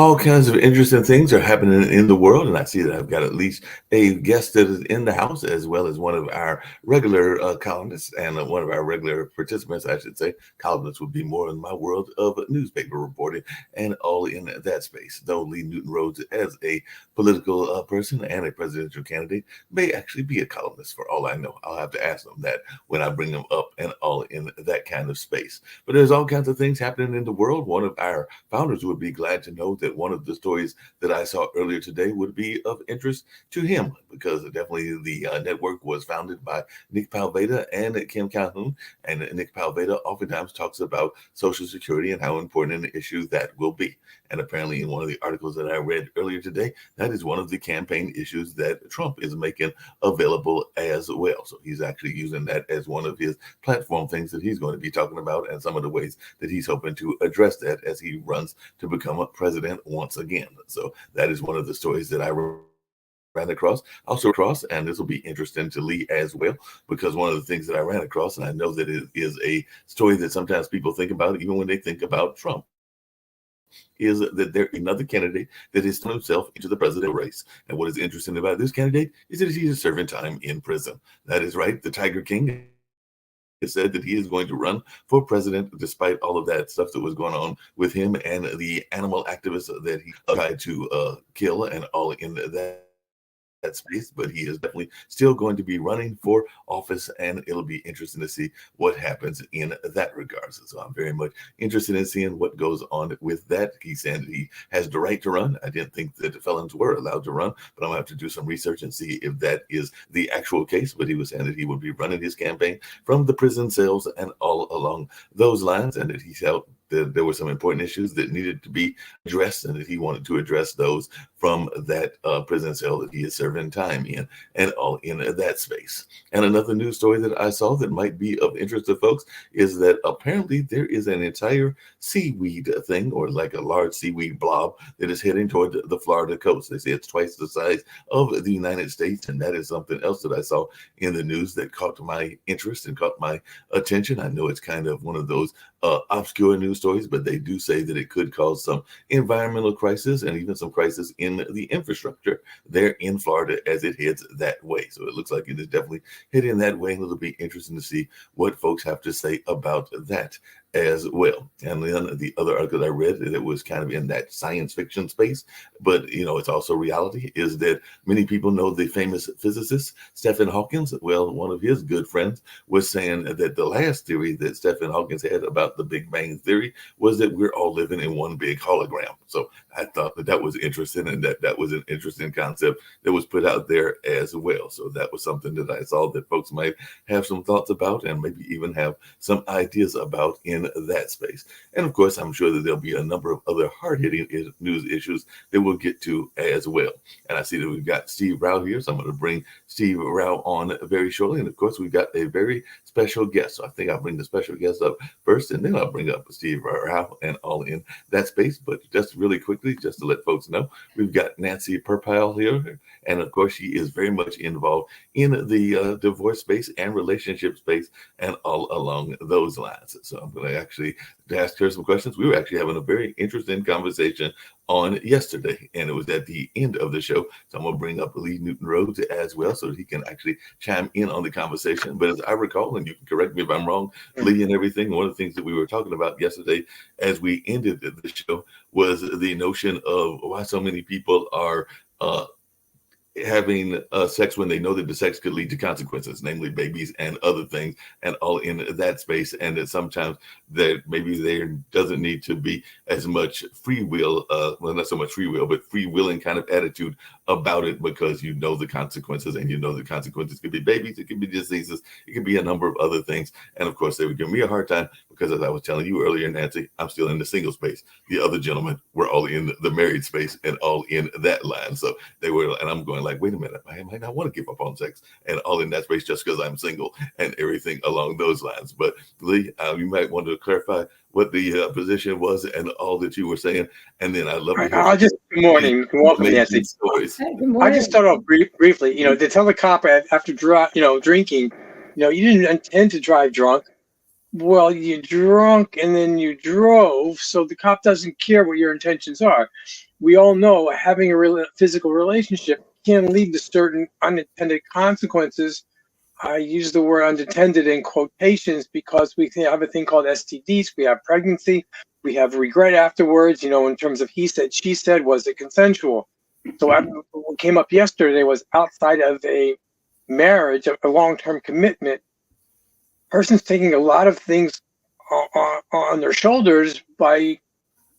All kinds of interesting things are happening in the world, and I see that I've got at least a guest that is in the house, as well as one of our regular columnists and one of our regular participants, I should say. Columnists would be more in my world of newspaper reporting and all in that space. Though Lee Newton Rhodes, as a political person and a presidential candidate, may actually be a columnist for all I know. I'll have to ask them that when I bring them up and all in that kind of space. But there's all kinds of things happening in the world. One of our founders would be glad to know that one of the stories that I saw earlier today would be of interest to him, because definitely the network was founded by Nick Palveda and Kim Calhoun. And Nick Palveda oftentimes talks about Social Security and how important an issue that will be. And apparently, in one of the articles that I read earlier today, that is one of the campaign issues that Trump is making available as well. So he's actually using that as one of his platform things that he's going to be talking about, and some of the ways that he's hoping to address that as he runs to become a president once again. So that is one of the stories that I ran across, and this will be interesting to Lee as well, because one of the things that I ran across, and I know that it is a story that sometimes people think about, even when they think about Trump, is that there's another candidate that has thrown himself into the presidential race. And what is interesting about this candidate is that he's serving time in prison. That is right. The Tiger King has said that he is going to run for president despite all of that stuff that was going on with him and the animal activists that he tried to kill and all in that space. But he is definitely still going to be running for office, and it'll be interesting to see what happens in that regard. So I'm very much interested in seeing what goes on with that. He's saying that he has the right to run. I didn't think that the felons were allowed to run, but I'm gonna have to do some research and see if that is the actual case. But he was saying that he would be running his campaign from the prison cells and all along those lines, and that he felt that there were some important issues that needed to be addressed, and that he wanted to address those from that prison cell that he is serving time in, and all in that space. And another news story that I saw that might be of interest to folks is that apparently there is an entire seaweed thing, or like a large seaweed blob, that is heading toward the Florida coast. They say it's twice the size of the United States, and that is something else that I saw in the news that caught my interest and caught my attention. I know it's kind of one of those obscure news stories, but they do say that it could cause some environmental crisis and even some crisis in the infrastructure there in Florida as it heads that way. So it looks like it is definitely heading that way, and it'll be interesting to see what folks have to say about that as well. And then the other article I read that was kind of in that science fiction space, but it's also reality, is that many people know the famous physicist Stephen Hawking. Well, one of his good friends was saying that the last theory that Stephen Hawking had about the Big Bang Theory was that we're all living in one big hologram. So I thought that was interesting, and that was an interesting concept that was put out there as well. So that was something that I saw that folks might have some thoughts about, and maybe even have some ideas about in that space. And of course, I'm sure that there'll be a number of other hard-hitting news issues that we'll get to as well. And I see that we've got Steve Rao here, so I'm going to bring Steve Rao on very shortly. And of course, we've got a very special guest. So I think I'll bring the special guest up first, and then I'll bring up Steve Rao and all in that space. But just really quickly, just to let folks know, we've got Nancy Perpile here. And of course, she is very much involved in the divorce space and relationship space and all along those lines. So I'm going to actually ask her some questions. We were actually having a very interesting conversation on yesterday, and it was at the end of the show. So I'm going to bring up Lee Newton Rhodes as well, so that he can actually chime in on the conversation. But as I recall, and you can correct me if I'm wrong, Lee, and everything, one of the things that we were talking about yesterday as we ended the show was the notion of why so many people are having sex when they know that the sex could lead to consequences, namely babies and other things, and all in that space. And that sometimes that maybe there doesn't need to be as much free will, well, not so much free will, but free willing kind of attitude about it, because you know the consequences, and the consequences could be babies, it could be diseases, it could be a number of other things. And of course, they would give me a hard time because, as I was telling you earlier, Nancy, I'm still in the single space. The other gentlemen were all in the married space and all in that line. So they were, and I'm going like, wait a minute, I might not want to give up on sex and all in that space just because I'm single and everything along those lines. But Lee, you might want to clarify what the position was and all that you were saying, and then I'd love to hear. Good morning, welcome, Nancy. Stories. Hey, good morning. I just start off briefly. They tell the cop after drinking, you didn't intend to drive drunk. Well, you drunk and then you drove, so the cop doesn't care what your intentions are. we all know having a physical relationship can lead to certain unintended consequences. I use the word unintended in quotations because we have a thing called STDs. We have pregnancy. We have regret afterwards, in terms of he said, she said, was it consensual? So what came up yesterday was outside of a marriage, a long-term commitment, person's taking a lot of things on their shoulders by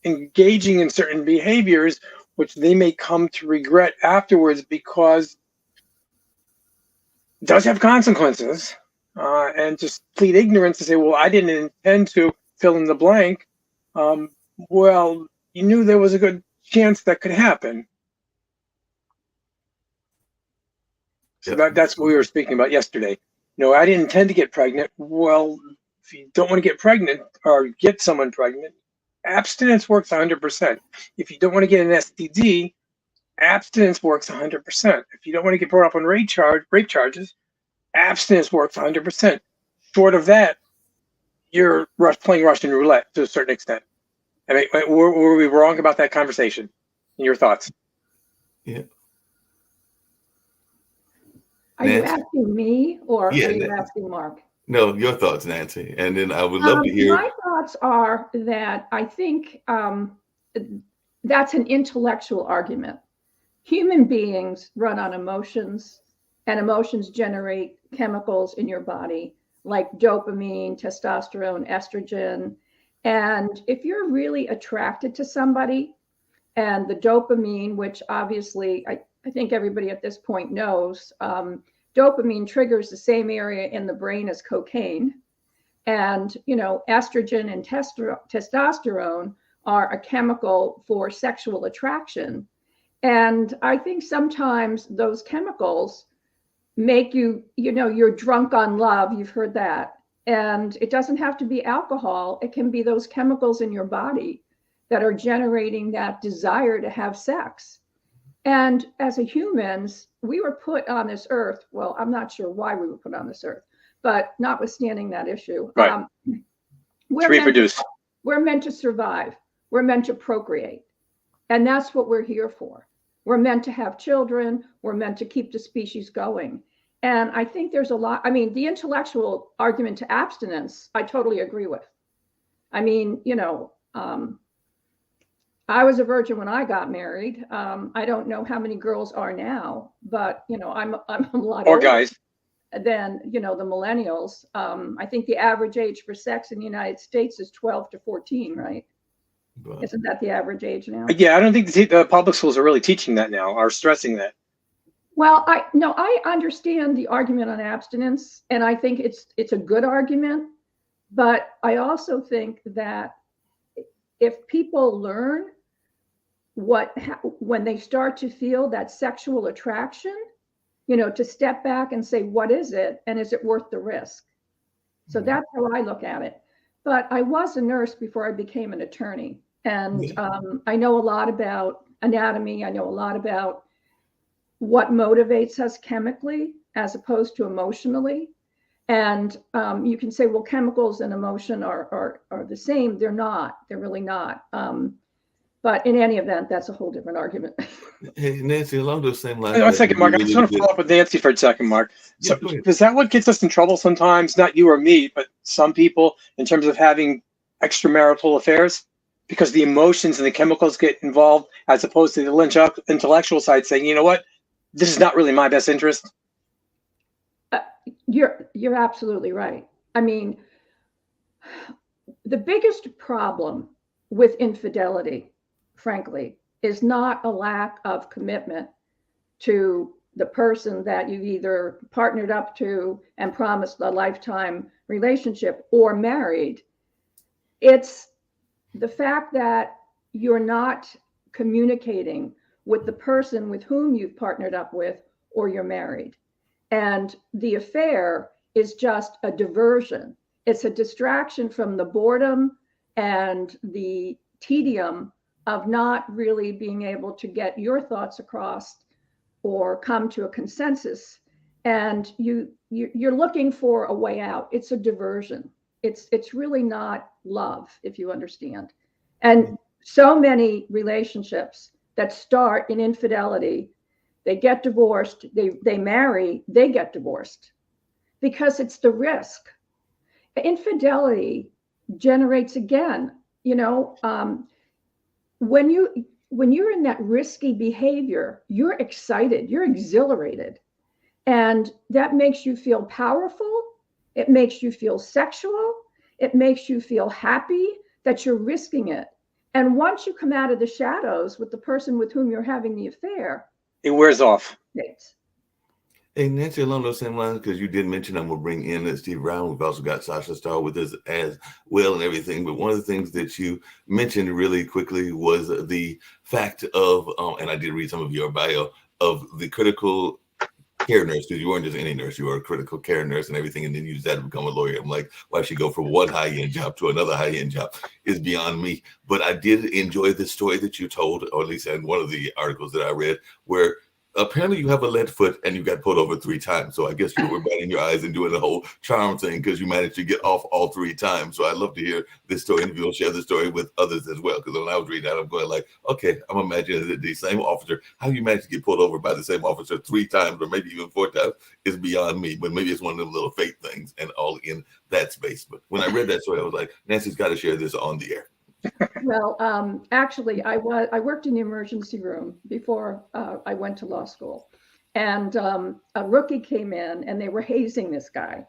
engaging in certain behaviors, which they may come to regret afterwards because it does have consequences. And just plead ignorance and say, well, I didn't intend to fill in the blank. Well, you knew there was a good chance that could happen. So that's what we were speaking about yesterday. I didn't intend to get pregnant. Well, if you don't want to get pregnant or get someone pregnant, abstinence works 100%. If you don't want to get an STD, abstinence works 100%. If you don't want to get brought up on rape charges, abstinence works 100%. Short of that, you're playing Russian roulette to a certain extent. I mean, were we wrong about that conversation? In your thoughts? Yeah. Are you asking me, or are you asking Mark? No, your thoughts, Nancy. And then I would love to hear. My thoughts are that I think that's an intellectual argument. Human beings run on emotions, and emotions generate chemicals in your body like dopamine, testosterone, estrogen. And if you're really attracted to somebody, and the dopamine, which obviously I think everybody at this point knows, dopamine triggers the same area in the brain as cocaine. And, estrogen and testosterone are a chemical for sexual attraction. And I think sometimes those chemicals make you, you're drunk on love. You've heard that. And it doesn't have to be alcohol. It can be those chemicals in your body that are generating that desire to have sex. And as a humans, we were put on this earth. Well, I'm not sure why we were put on this earth, but notwithstanding that issue, right. We're meant to survive. We're meant to procreate. And that's what we're here for. We're meant to have children. We're meant to keep the species going. And I think there's a lot, the intellectual argument to abstinence, I totally agree with. I was a virgin when I got married. I don't know how many girls are now, but I'm a lot older guys than the millennials. I think the average age for sex in the United States is 12 to 14, right? Right. Isn't that the average age now? Yeah, I don't think the public schools are really teaching that now, or stressing that. Well, I understand the argument on abstinence, and I think it's a good argument, but I also think that if people learn when they start to feel that sexual attraction, to step back and say, what is it? And is it worth the risk? So that's how I look at it. But I was a nurse before I became an attorney. And I know a lot about anatomy. I know a lot about what motivates us chemically as opposed to emotionally. And you can say, well, chemicals and emotion are the same. They're not. They're really not. But in any event, that's a whole different argument. Hey, Nancy, along those same lines. One second, Mark. I just want to follow up with Nancy for a second, Mark. So, is that what gets us in trouble sometimes? Not you or me, but some people, in terms of having extramarital affairs? Because the emotions and the chemicals get involved, as opposed to the intellectual side saying, you know what, this is not really my best interest. You're absolutely right. The biggest problem with infidelity, frankly, is not a lack of commitment to the person that you've either partnered up to and promised a lifetime relationship or married. It's the fact that you're not communicating with the person with whom you've partnered up with or you're married. And the affair is just a diversion. It's a distraction from the boredom and the tedium of not really being able to get your thoughts across or come to a consensus. And you're looking for a way out. It's a diversion. It's really not love, if you understand. And so many relationships that start in infidelity, they get divorced, they marry, they get divorced because it's the risk. Infidelity generates, again, when you're in that risky behavior, you're excited, you're exhilarated, and that makes you feel powerful. It makes you feel sexual. It makes you feel happy that you're risking it. And once you come out of the shadows with the person with whom you're having the affair, it wears off. Hey, Nancy, along those same lines, because you did mention I'm going to bring in Steve Brown. We've also got Sasha Starr with us as well and everything. But one of the things that you mentioned really quickly was the fact of, and I did read some of your bio, of the critical care nurse, because you weren't just any nurse, you were a critical care nurse and everything, and then you decided to become a lawyer. I'm like, why she go from one high-end job to another high-end job is beyond me. But I did enjoy the story that you told, or at least in one of the articles that I read, where apparently you have a lead foot and you got pulled over 3 times. So I guess you were batting your eyes and doing the whole charm thing because you managed to get off all 3 times. So I'd love to hear this story, and if you'll share the story with others as well. Because when I was reading that, I'm going like, okay, I'm imagining that the same officer, how you managed to get pulled over by the same officer 3 times or maybe even 4 times is beyond me. But maybe it's one of them little fate things and all in that space. But when I read that story, I was like, Nancy's got to share this on the air. Well, actually, I worked in the emergency room before I went to law school, and a rookie came in, and they were hazing this guy,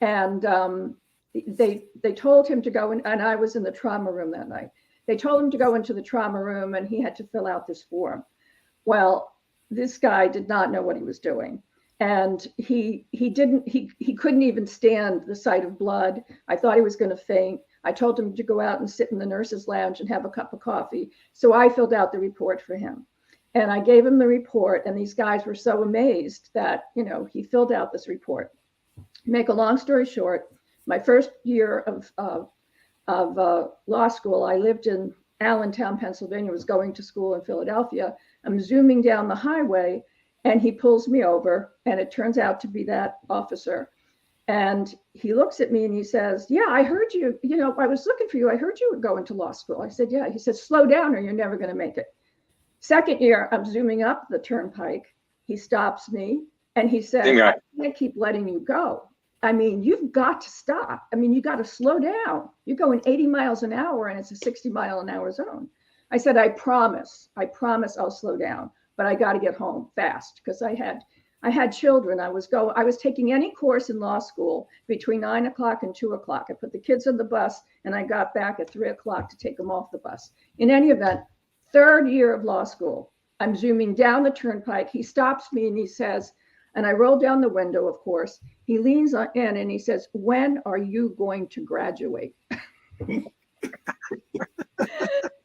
and they told him to go in, and I was in the trauma room that night. They told him to go into the trauma room, and he had to fill out this form. Well, this guy did not know what he was doing, and he couldn't even stand the sight of blood. I thought he was going to faint. I told him to go out and sit in the nurse's lounge and have a cup of coffee. So I filled out the report for him. And I gave him the report, and these guys were so amazed that, he filled out this report. Make a long story short, my first year of law school, I lived in Allentown, Pennsylvania, was going to school in Philadelphia. I'm zooming down the highway, and he pulls me over, and it turns out to be that officer. And he looks at me and he says, yeah, I heard you, I was looking for you. I heard you were going to law school. I said, yeah. He said, slow down or you're never going to make it. Second year, I'm zooming up the turnpike. He stops me and he says, I can't keep letting you go. I mean, you've got to stop. I mean, you got to slow down. You're going 80 miles an hour and it's a 60-mile-an-hour zone. I said, I promise I'll slow down, but I got to get home fast because I had children. I was taking any course in law school between 9 o'clock and 2 o'clock. I put the kids on the bus and I got back at 3 o'clock to take them off the bus. In any event, third year of law school, I'm zooming down the turnpike. He stops me and he says, and I roll down the window, of course. He leans in and he says, when are you going to graduate?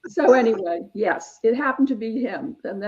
So anyway, yes, it happened to be him. And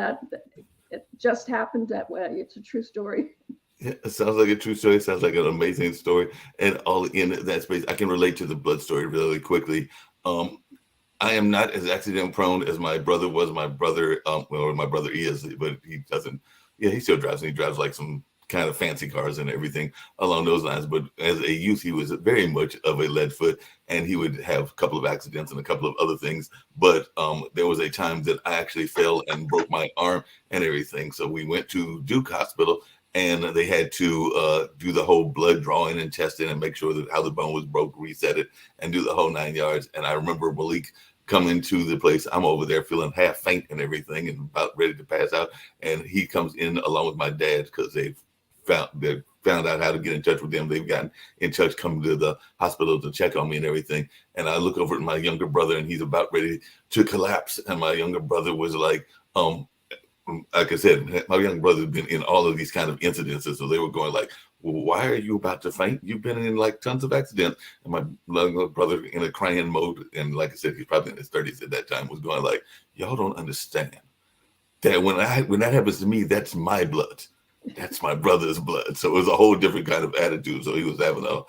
it just happened that way. It's a true story. Yeah, it sounds like a true story. It sounds like an amazing story, and all in that space. I can relate to the blood story really quickly. I am not as accident prone as my brother was. My brother, well, my brother is, but he doesn't. Yeah, he still drives, and he drives like some kind of fancy cars and everything along those lines. But as a youth, he was very much of a lead foot, and he would have a couple of accidents and a couple of other things. But there was a time that I actually fell and broke my arm and everything. So we went to Duke Hospital, and they had to do the whole blood drawing and testing and make sure that how the bone was broke, reset it, and do the whole 9 yards. And I remember Malik coming to the place. I'm over there feeling half faint and everything and about ready to pass out. And he comes in along with my dad because they found out how to get in touch with them. They've gotten in touch, coming to the hospital to check on me and everything. And I look over at my younger brother, and he's about ready to collapse. And my younger brother was like I said, my younger brother has been in all of these kind of incidences. So they were going like, well, why are you about to faint? You've been in like tons of accidents. And my younger brother, in a crying mode, and like I said, he's probably in his 30s at that time, was going like, y'all don't understand that when that happens to me, that's my blood. That's my brother's blood. So it was a whole different kind of attitude. So he was having a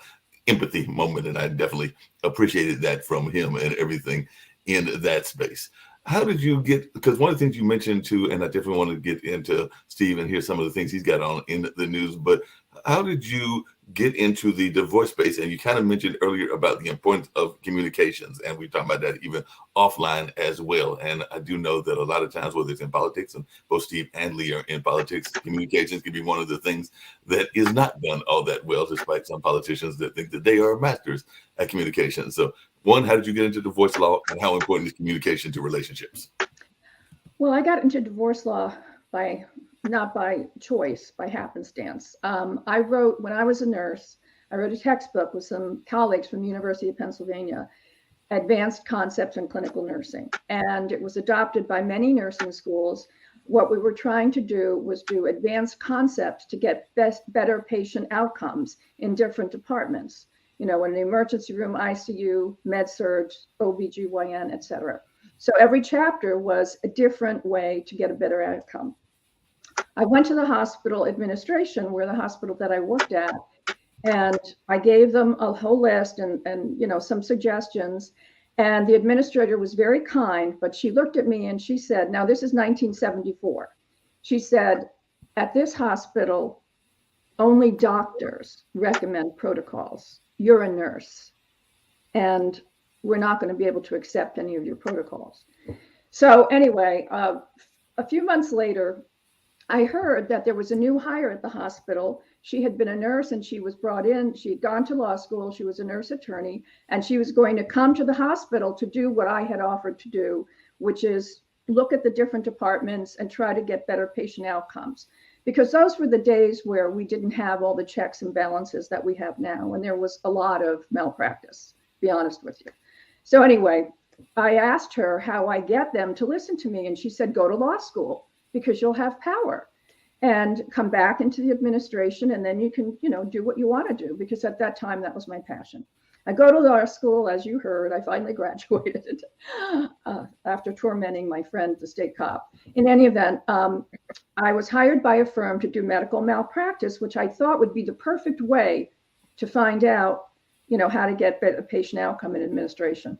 empathy moment, and I definitely appreciated that from him and everything in that space. How did you get, because one of the things you mentioned too, and I definitely want to get into Steve and hear some of the things he's got on in the news, but how did you get into the divorce space? And you kind of mentioned earlier about the importance of communications, and we talked about that even offline as well. And I do know that a lot of times, whether it's in politics, and both Steve and Lee are in politics, communications can be one of the things that is not done all that well, despite some politicians that think that they are masters at communication. So, one, how did you get into divorce law, and how important is communication to relationships? Well, I got into divorce law not by choice, by happenstance. I wrote, when I was a nurse, I wrote a textbook with some colleagues from the University of Pennsylvania, Advanced Concepts in Clinical Nursing. And it was adopted by many nursing schools. What we were trying to do was do advanced concepts to get better patient outcomes in different departments, in the emergency room, ICU, med-surg, OBGYN, et cetera. So every chapter was a different way to get a better outcome. I went to the hospital administration, where the hospital that I worked at, and I gave them a whole list and some suggestions. And the administrator was very kind, but she looked at me and she said, now this is 1974. She said, at this hospital, only doctors recommend protocols. You're a nurse, and we're not going to be able to accept any of your protocols. So anyway, a few months later, I heard that there was a new hire at the hospital. She had been a nurse and she was brought in. She had gone to law school. She was a nurse attorney, and she was going to come to the hospital to do what I had offered to do, which is look at the different departments and try to get better patient outcomes. Because those were the days where we didn't have all the checks and balances that we have now. And there was a lot of malpractice, to be honest with you. So anyway, I asked her how I get them to listen to me. And she said, go to law school, because you'll have power, and come back into the administration, and then you can, do what you want to do, because at that time, that was my passion. I go to law school, as you heard. I finally graduated after tormenting my friend, the state cop. In any event, I was hired by a firm to do medical malpractice, which I thought would be the perfect way to find out, how to get better patient outcome in administration.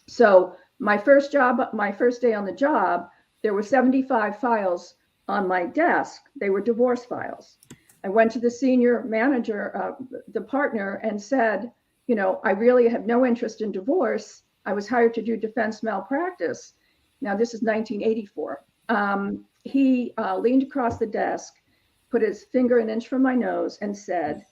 So my first day on the job, there were 75 files on my desk. They were divorce files. I went to the senior manager, the partner, and said, I really have no interest in divorce. I was hired to do defense malpractice. Now, this is 1984. He leaned across the desk, put his finger an inch from my nose, and said,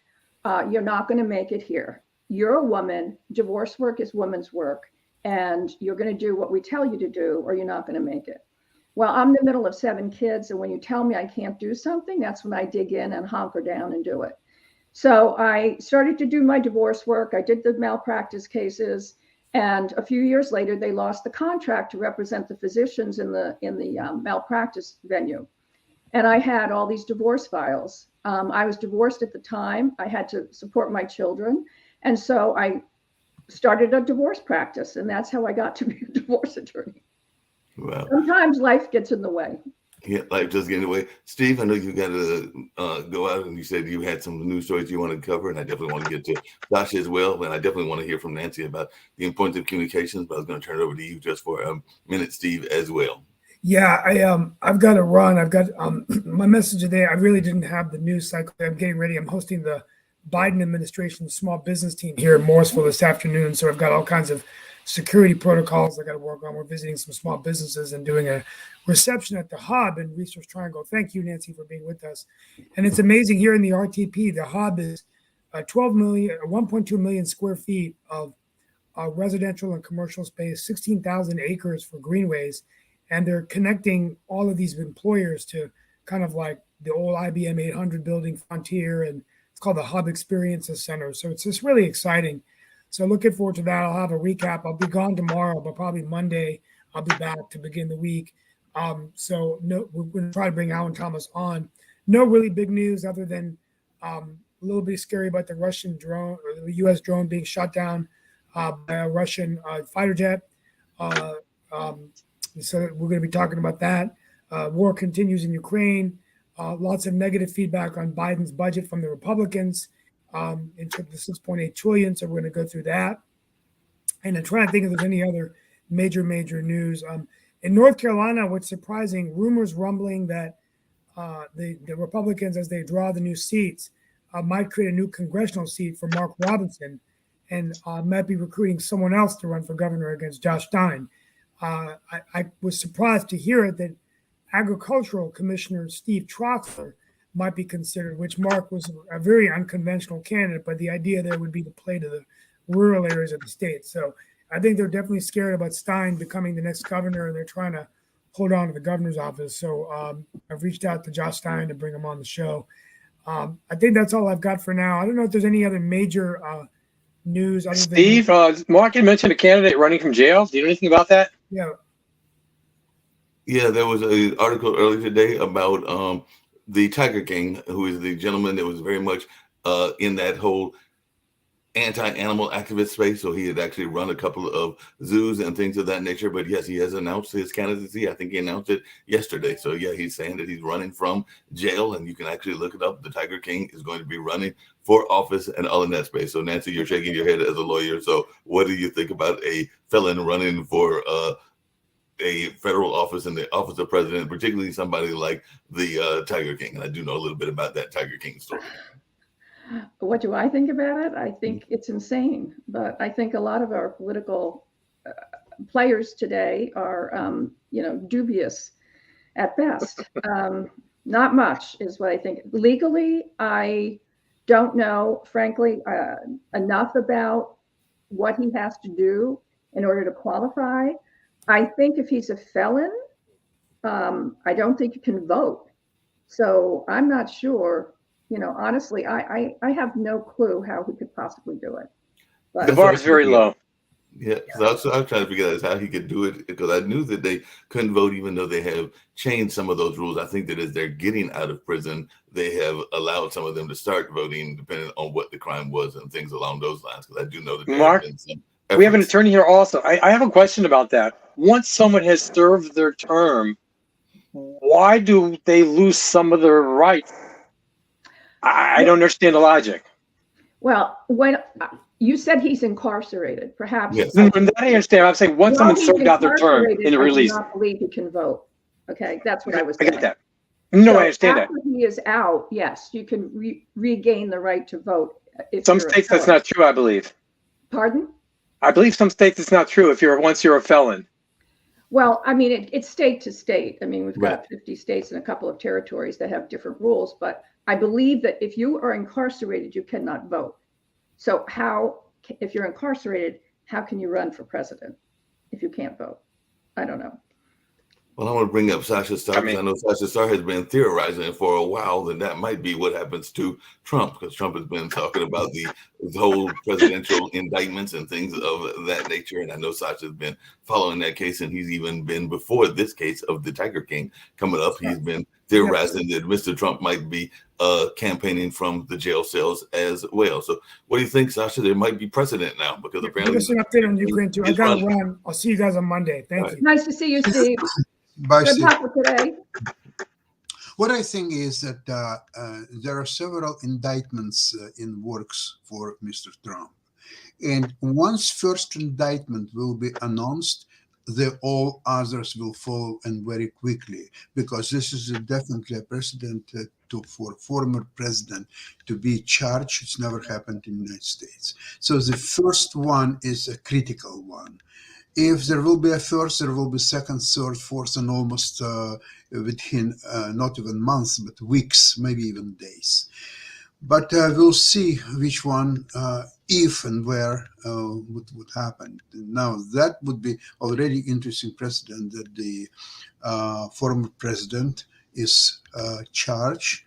you're not going to make it here. You're a woman. Divorce work is women's work. And you're going to do what we tell you to do, or you're not going to make it. Well, I'm in the middle of 7 kids. And when you tell me I can't do something, that's when I dig in and hunker down and do it. So I started to do my divorce work. I did the malpractice cases. And a few years later, they lost the contract to represent the physicians in the malpractice venue. And I had all these divorce files. I was divorced at the time. I had to support my children. And so I started a divorce practice. And that's how I got to be a divorce attorney. Wow. Sometimes life gets in the way. Yeah, life just getting in the way. Steve, I know you got to go out, and you said you had some news stories you want to cover, and I definitely want to get to Josh as well. And I definitely want to hear from Nancy about the importance of communications. But I was going to turn it over to you just for a minute, Steve, as well. Yeah, I've got to run. I've got my message today. I really didn't have the news cycle. I'm getting ready. I'm hosting the Biden administration small business team here in Morrisville this afternoon. So I've got all kinds of security protocols I got to work on. We're visiting some small businesses and doing a reception at the Hub in Research Triangle. Thank you, Nancy, for being with us. And it's amazing here in the RTP. The Hub is 1.2 million square feet of residential and commercial space, 16,000 acres for greenways. And they're connecting all of these employers to kind of like the old IBM 800 building Frontier, and it's called the Hub Experiences Center. So it's just really exciting. So looking forward to that. I'll have a recap. I'll be gone tomorrow, but probably Monday I'll be back to begin the week. So no, we're going to try to bring Alan Thomas on. No really big news other than a little bit scary about the Russian drone, or the U.S. drone being shot down by a Russian fighter jet. So we're going to be talking about that. War continues in Ukraine. Lots of negative feedback on Biden's budget from the Republicans. Into the 6.8 trillion. So we're going to go through that. And I'm trying to think if there's any other major news. In North Carolina, what's surprising, rumors rumbling that the Republicans, as they draw the new seats, might create a new congressional seat for Mark Robinson and might be recruiting someone else to run for governor against Josh Stein. I was surprised to hear that Agricultural Commissioner Steve Troxler might be considered, which Mark was a very unconventional candidate, but the idea there would be to play to the rural areas of the state. So I think they're definitely scared about Stein becoming the next governor, and they're trying to hold on to the governor's office. So I've reached out to Josh Stein to bring him on the show. I think that's all I've got for now. I don't know if there's any other major news. Other Steve, than Mark had mentioned a candidate running from jail. Do you know anything about that? Yeah, there was an article earlier today about the Tiger King, who is the gentleman that was very much in that whole anti-animal activist space. So he had actually run a couple of zoos and things of that nature. But yes, he has announced his candidacy. I think he announced it yesterday. So yeah, he's saying that he's running from jail, and you can actually look it up. The Tiger King is going to be running for office and all in that space. So Nancy, you're shaking your head as a lawyer. So what do you think about a felon running for a federal office in the office of president, particularly somebody like the Tiger King? And I do know a little bit about that Tiger King story. What do I think about it? I think it's insane, but I think a lot of our political players today are, dubious at best. Not much is what I think. Legally, I don't know, frankly, enough about what he has to do in order to qualify. I think if he's a felon, I don't think you can vote. So I'm not sure. Honestly, I have no clue how he could possibly do it. But The bar is very low. Yeah, so I was trying to figure out how he could do it, because I knew that they couldn't vote, even though they have changed some of those rules. I think that as they're getting out of prison, they have allowed some of them to start voting, depending on what the crime was and things along those lines. Because I do know that there Mark, have been some we have an efforts. attorney here also. I have a question about that. Once someone has served their term, why do they lose some of their rights? I don't understand the logic. well, when you said he's incarcerated, perhaps. Yes. That I understand. I'm saying once While someone he's served out their term incarcerated, and I do released. not believe he can vote. Okay, that's what I was I saying. get that. No, So I understand that. after he is out, yes, you can regain the right to vote. If Some you're a states that's felon. not true, I believe. Pardon? I believe some states it's not true once you're a felon. Well, I mean, it's state to state. I mean, we've got Right. 50 states and a couple of territories that have different rules, but I believe that if you are incarcerated, you cannot vote. So if you're incarcerated, how can you run for president if you can't vote? I don't know. Well, I want to bring up Sasha Starr, because I know Sasha Starr has been theorizing for a while that might be what happens to Trump, because Trump has been talking about the whole presidential indictments and things of that nature. And I know Sasha's been following that case, and he's even been, before this case of the Tiger King coming up, he's been theorizing that Mr. Trump might be campaigning from the jail cells as well. So what do you think, Sasha? There might be precedent now, because apparently give us an update on Ukraine too. I got to run. I'll see you guys on Monday. Thank you. Nice to see you, Steve. Bye, Good Steve. luck with today. What I think is that there are several indictments in works for Mr. Trump. And once first indictment will be announced, all others will follow, and very quickly, because this is definitely a precedent for former president to be charged. It's never happened in the United States. So the first one is a critical one. If there will be a first, there will be second, third, fourth, and almost within not even months, but weeks, maybe even days. But we'll see which one, if and where, would happen. Now, that would be already interesting precedent that the former president is charged.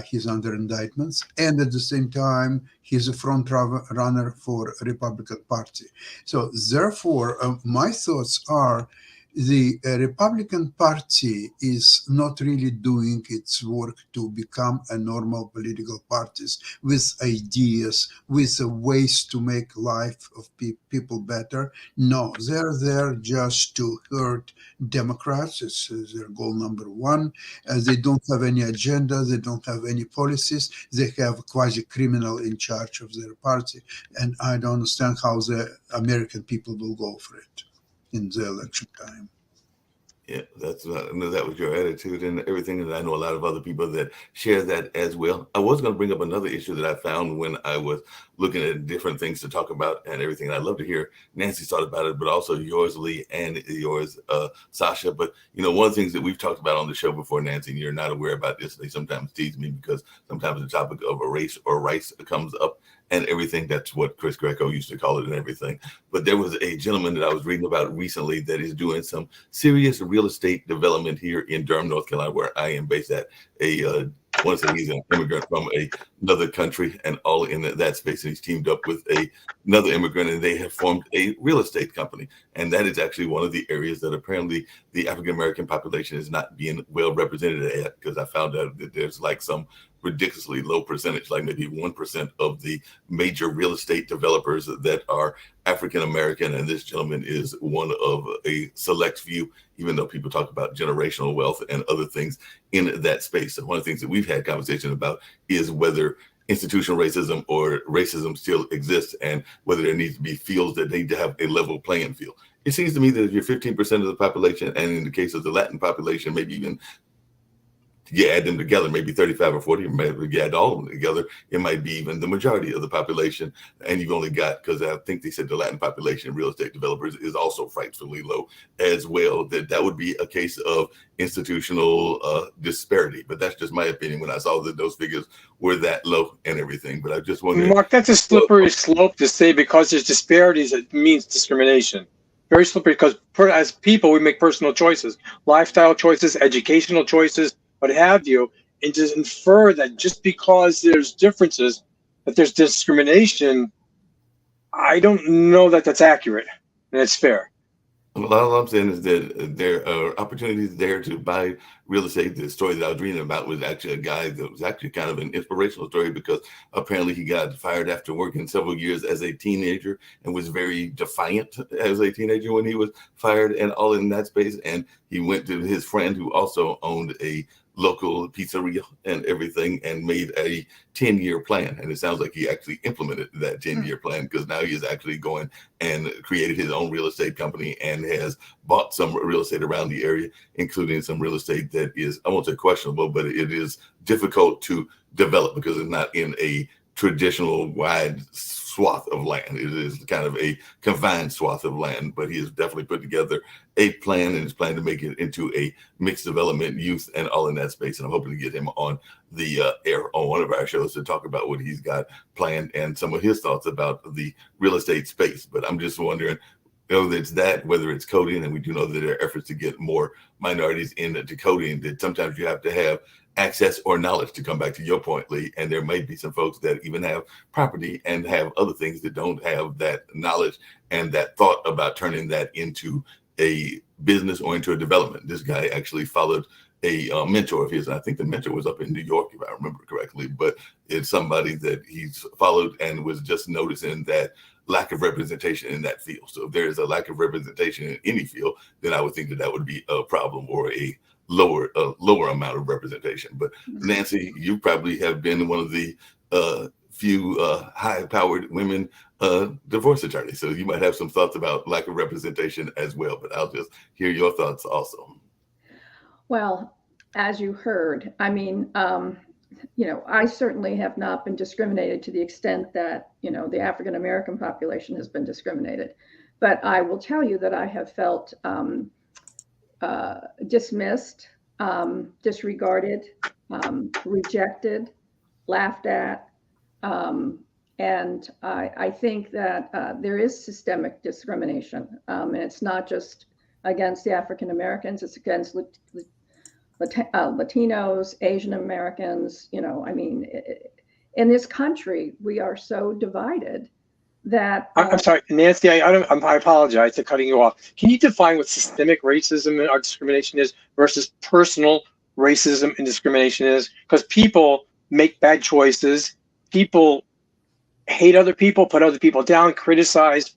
He's under indictments, and at the same time, he's a front runner for Republican Party. So therefore, my thoughts are the Republican Party is not really doing its work to become a normal political parties with ideas, with ways to make life of people better. No, they're there just to hurt Democrats. It's their goal number one. They don't have any agenda. They don't have any policies. They have a quasi-criminal in charge of their party. And I don't understand how the American people will go for it in the election time. Yeah, I know that was your attitude and everything, and I know a lot of other people that share that as well. I was going to bring up another issue that I found when I was looking at different things to talk about and everything. I'd love to hear Nancy's thought about it, but also yours, Lee, and yours, Sasha. But one of the things that we've talked about on the show before, Nancy, and you're not aware about this, they sometimes tease me because sometimes the topic of a race or rice comes up and everything. That's what Chris Greco used to call it and everything. But there was a gentleman that I was reading about recently that is doing some serious real estate development here in Durham, North Carolina, where I am based at. I want to say he's an immigrant from another country and all in that space. And he's teamed up with another immigrant, and they have formed a real estate company. And that is actually one of the areas that apparently the African-American population is not being well represented at, because I found out that there's like some ridiculously low percentage, like maybe 1% of the major real estate developers that are African American, and this gentleman is one of a select few, even though people talk about generational wealth and other things in that space. So one of the things that we've had conversation about is whether institutional racism or racism still exists, and whether there needs to be fields that need to have a level playing field. It seems to me that if you're 15% of the population, and in the case of the Latin population, maybe even you add them together, maybe 35 or 40, maybe you add all of them together, it might be even the majority of the population. And you've only got, because I think they said the Latin population, real estate developers, is also frightfully low as well, that would be a case of institutional disparity. But that's just my opinion when I saw that those figures were that low and everything. But I just wondered. Mark, that's a slippery slope to say because there's disparities, it means discrimination. Very slippery, because as people, we make personal choices, lifestyle choices, educational choices, what have you, and to infer that just because there's differences, that there's discrimination, I don't know that that's accurate and it's fair. Well, all I'm saying is that there are opportunities there to buy real estate. The story that I was reading about was actually a guy that was actually kind of an inspirational story, because apparently he got fired after working several years as a teenager and was very defiant as a teenager when he was fired and all in that space. And he went to his friend who also owned a local pizzeria and everything and made a 10-year plan. And it sounds like he actually implemented that 10-year plan, because now he is actually going and created his own real estate company and has bought some real estate around the area, including some real estate that is, I won't say questionable, but it is difficult to develop because it's not in a traditional wide swath of land. It is kind of a confined swath of land, but he has definitely put together a plan and is planning to make it into a mixed development, youth, and all in that space. And I'm hoping to get him on the air on one of our shows to talk about what he's got planned and some of his thoughts about the real estate space. But I'm just wondering, whether it's that, whether it's coding, and we do know that there are efforts to get more minorities into coding, that sometimes you have to have access or knowledge, to come back to your point, Lee. And there might be some folks that even have property and have other things that don't have that knowledge and that thought about turning that into a business or into a development. This guy actually followed a mentor of his, and I think the mentor was up in New York, if I remember correctly, but it's somebody that he's followed and was just noticing that lack of representation in that field. So if there is a lack of representation in any field, then I would think that would be a problem, or a lower amount of representation. But Nancy, you probably have been one of the few high-powered women divorce attorneys, so you might have some thoughts about lack of representation as well. But I'll just hear your thoughts also. Well, as you heard, I mean, I certainly have not been discriminated to the extent that, the African American population has been discriminated. But I will tell you that I have felt dismissed, disregarded, rejected, laughed at. And I think that there is systemic discrimination. And it's not just against the African Americans, it's against Latinos, Asian Americans. In this country, we are so divided that I'm sorry, Nancy, I apologize for cutting you off. Can you define what systemic racism or discrimination is versus personal racism and discrimination is? Because people make bad choices, people hate other people, put other people down, criticize,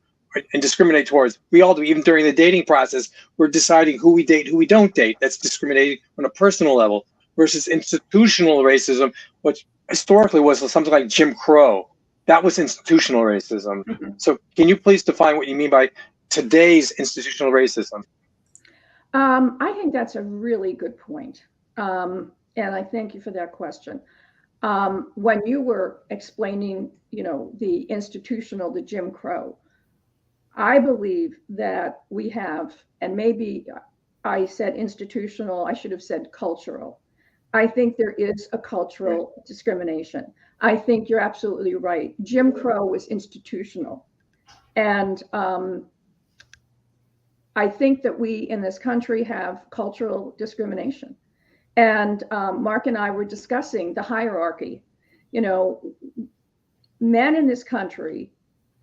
and discriminate towards. We all do, even during the dating process. We're deciding who we date, who we don't date. That's discriminating on a personal level, versus institutional racism, which historically was something like Jim Crow. That was institutional racism. Mm-hmm. So can you please define what you mean by today's institutional racism? I think that's a really good point. And I thank you for that question. When you were explaining, the institutional, the Jim Crow, I believe that we have, and maybe I said institutional, I should have said cultural. I think there is a cultural discrimination. I think you're absolutely right. Jim Crow was institutional. And I think that we in this country have cultural discrimination. And Mark and I were discussing the hierarchy. Men in this country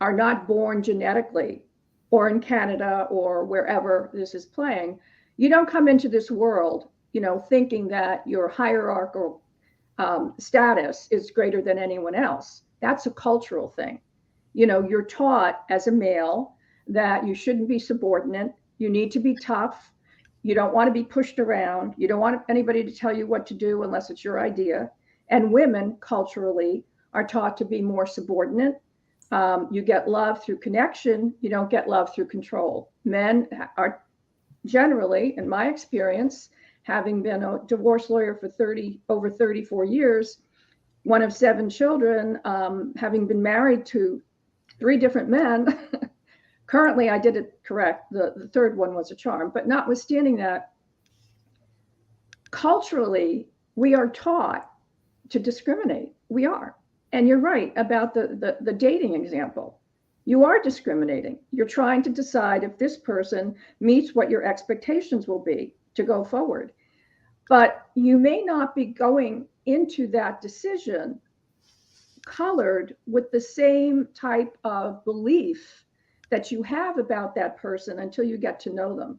are not born genetically, or in Canada or wherever this is playing. You don't come into this world, thinking that your hierarchical status is greater than anyone else. That's a cultural thing. You're taught as a male that you shouldn't be subordinate. You need to be tough. You don't want to be pushed around. You don't want anybody to tell you what to do unless it's your idea. And women culturally are taught to be more subordinate. You get love through connection. You don't get love through control. Men are generally, in my experience, having been a divorce lawyer for over 34 years, one of 7 children, having been married to 3 different men. Currently, I did it correct. The third one was a charm. But notwithstanding that, culturally, we are taught to discriminate. We are. And you're right about the dating example. You are discriminating. You're trying to decide if this person meets what your expectations will be to go forward. But you may not be going into that decision colored with the same type of belief that you have about that person until you get to know them.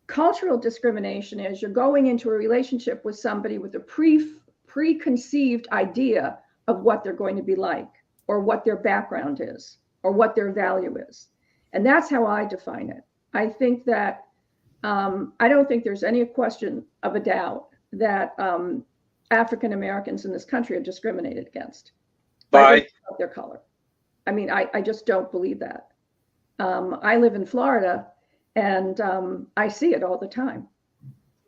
Cultural discrimination is you're going into a relationship with somebody with a preconceived idea of what they're going to be like, or what their background is, or what their value is. And that's how I define it. I think that I don't think there's any question of a doubt that African Americans in this country are discriminated against by their color. I mean, I just don't believe that. I live in Florida, and I see it all the time.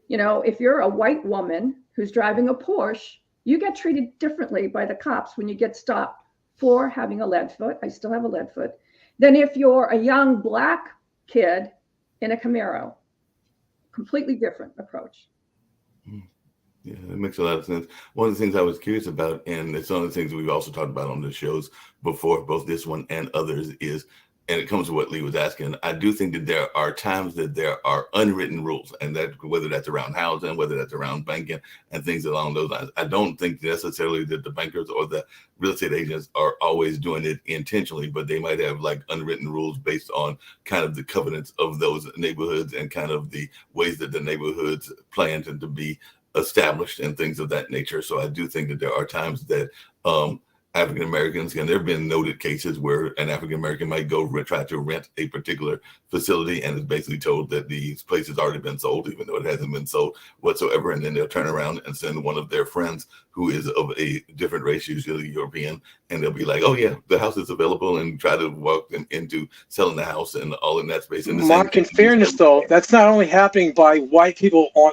If you're a white woman who's driving a Porsche, you get treated differently by the cops when you get stopped for having a lead foot. I still have a lead foot. Than if you're a young Black kid in a Camaro. Completely different approach. Yeah, that makes a lot of sense. One of the things I was curious about, and it's one of the things we've also talked about on the shows before, both this one and others, is, and it comes to what Lee was asking, I do think that there are times that there are unwritten rules, and that whether that's around housing, whether that's around banking and things along those lines. I don't think necessarily that the bankers or the real estate agents are always doing it intentionally, but they might have like unwritten rules based on kind of the covenants of those neighborhoods and kind of the ways that the neighborhoods planned to be established and things of that nature. So I do think that there are times that African Americans, and there have been noted cases where an African American might go try to rent a particular facility and is basically told that the place has already been sold, even though it hasn't been sold whatsoever. And then they'll turn around and send one of their friends who is of a different race, usually European, and they'll be like, "Oh yeah, the house is available," and try to walk them into selling the house and all in that space. And Mark, in fairness, though, that's not only happening by white people on,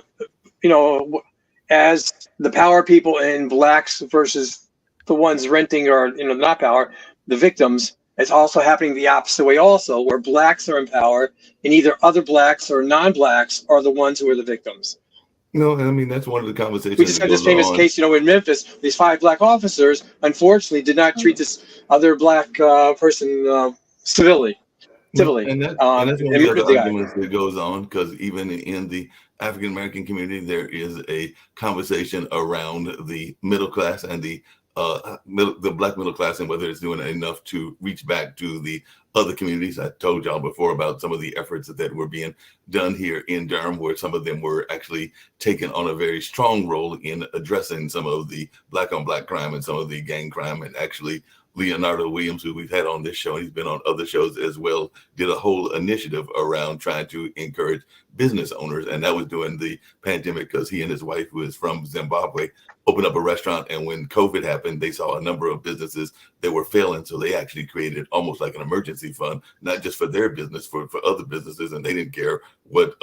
as the power people, and Blacks versus the ones renting or not power, the victims. It's also happening the opposite way also, where Blacks are in power and either other Blacks or non-Blacks are the ones who are the victims. No, I mean, that's one of the conversations. We just had this famous case, in Memphis. These 5 Black officers, unfortunately, did not treat this other Black person civilly. And that's one of the other arguments that goes on, because even in the African American community, there is a conversation around the middle class and the Black middle class, and whether it's doing enough to reach back to the other communities. I told y'all before about some of the efforts that were being done here in Durham, where some of them were actually taking on a very strong role in addressing some of the Black on Black crime and some of the gang crime, and actually Leonardo Williams, who we've had on this show, and he's been on other shows as well, did a whole initiative around trying to encourage business owners. And that was during the pandemic because he and his wife, who is from Zimbabwe, opened up a restaurant. And when COVID happened, they saw a number of businesses that were failing. So they actually created almost like an emergency fund, not just for their business, for other businesses. And they didn't care what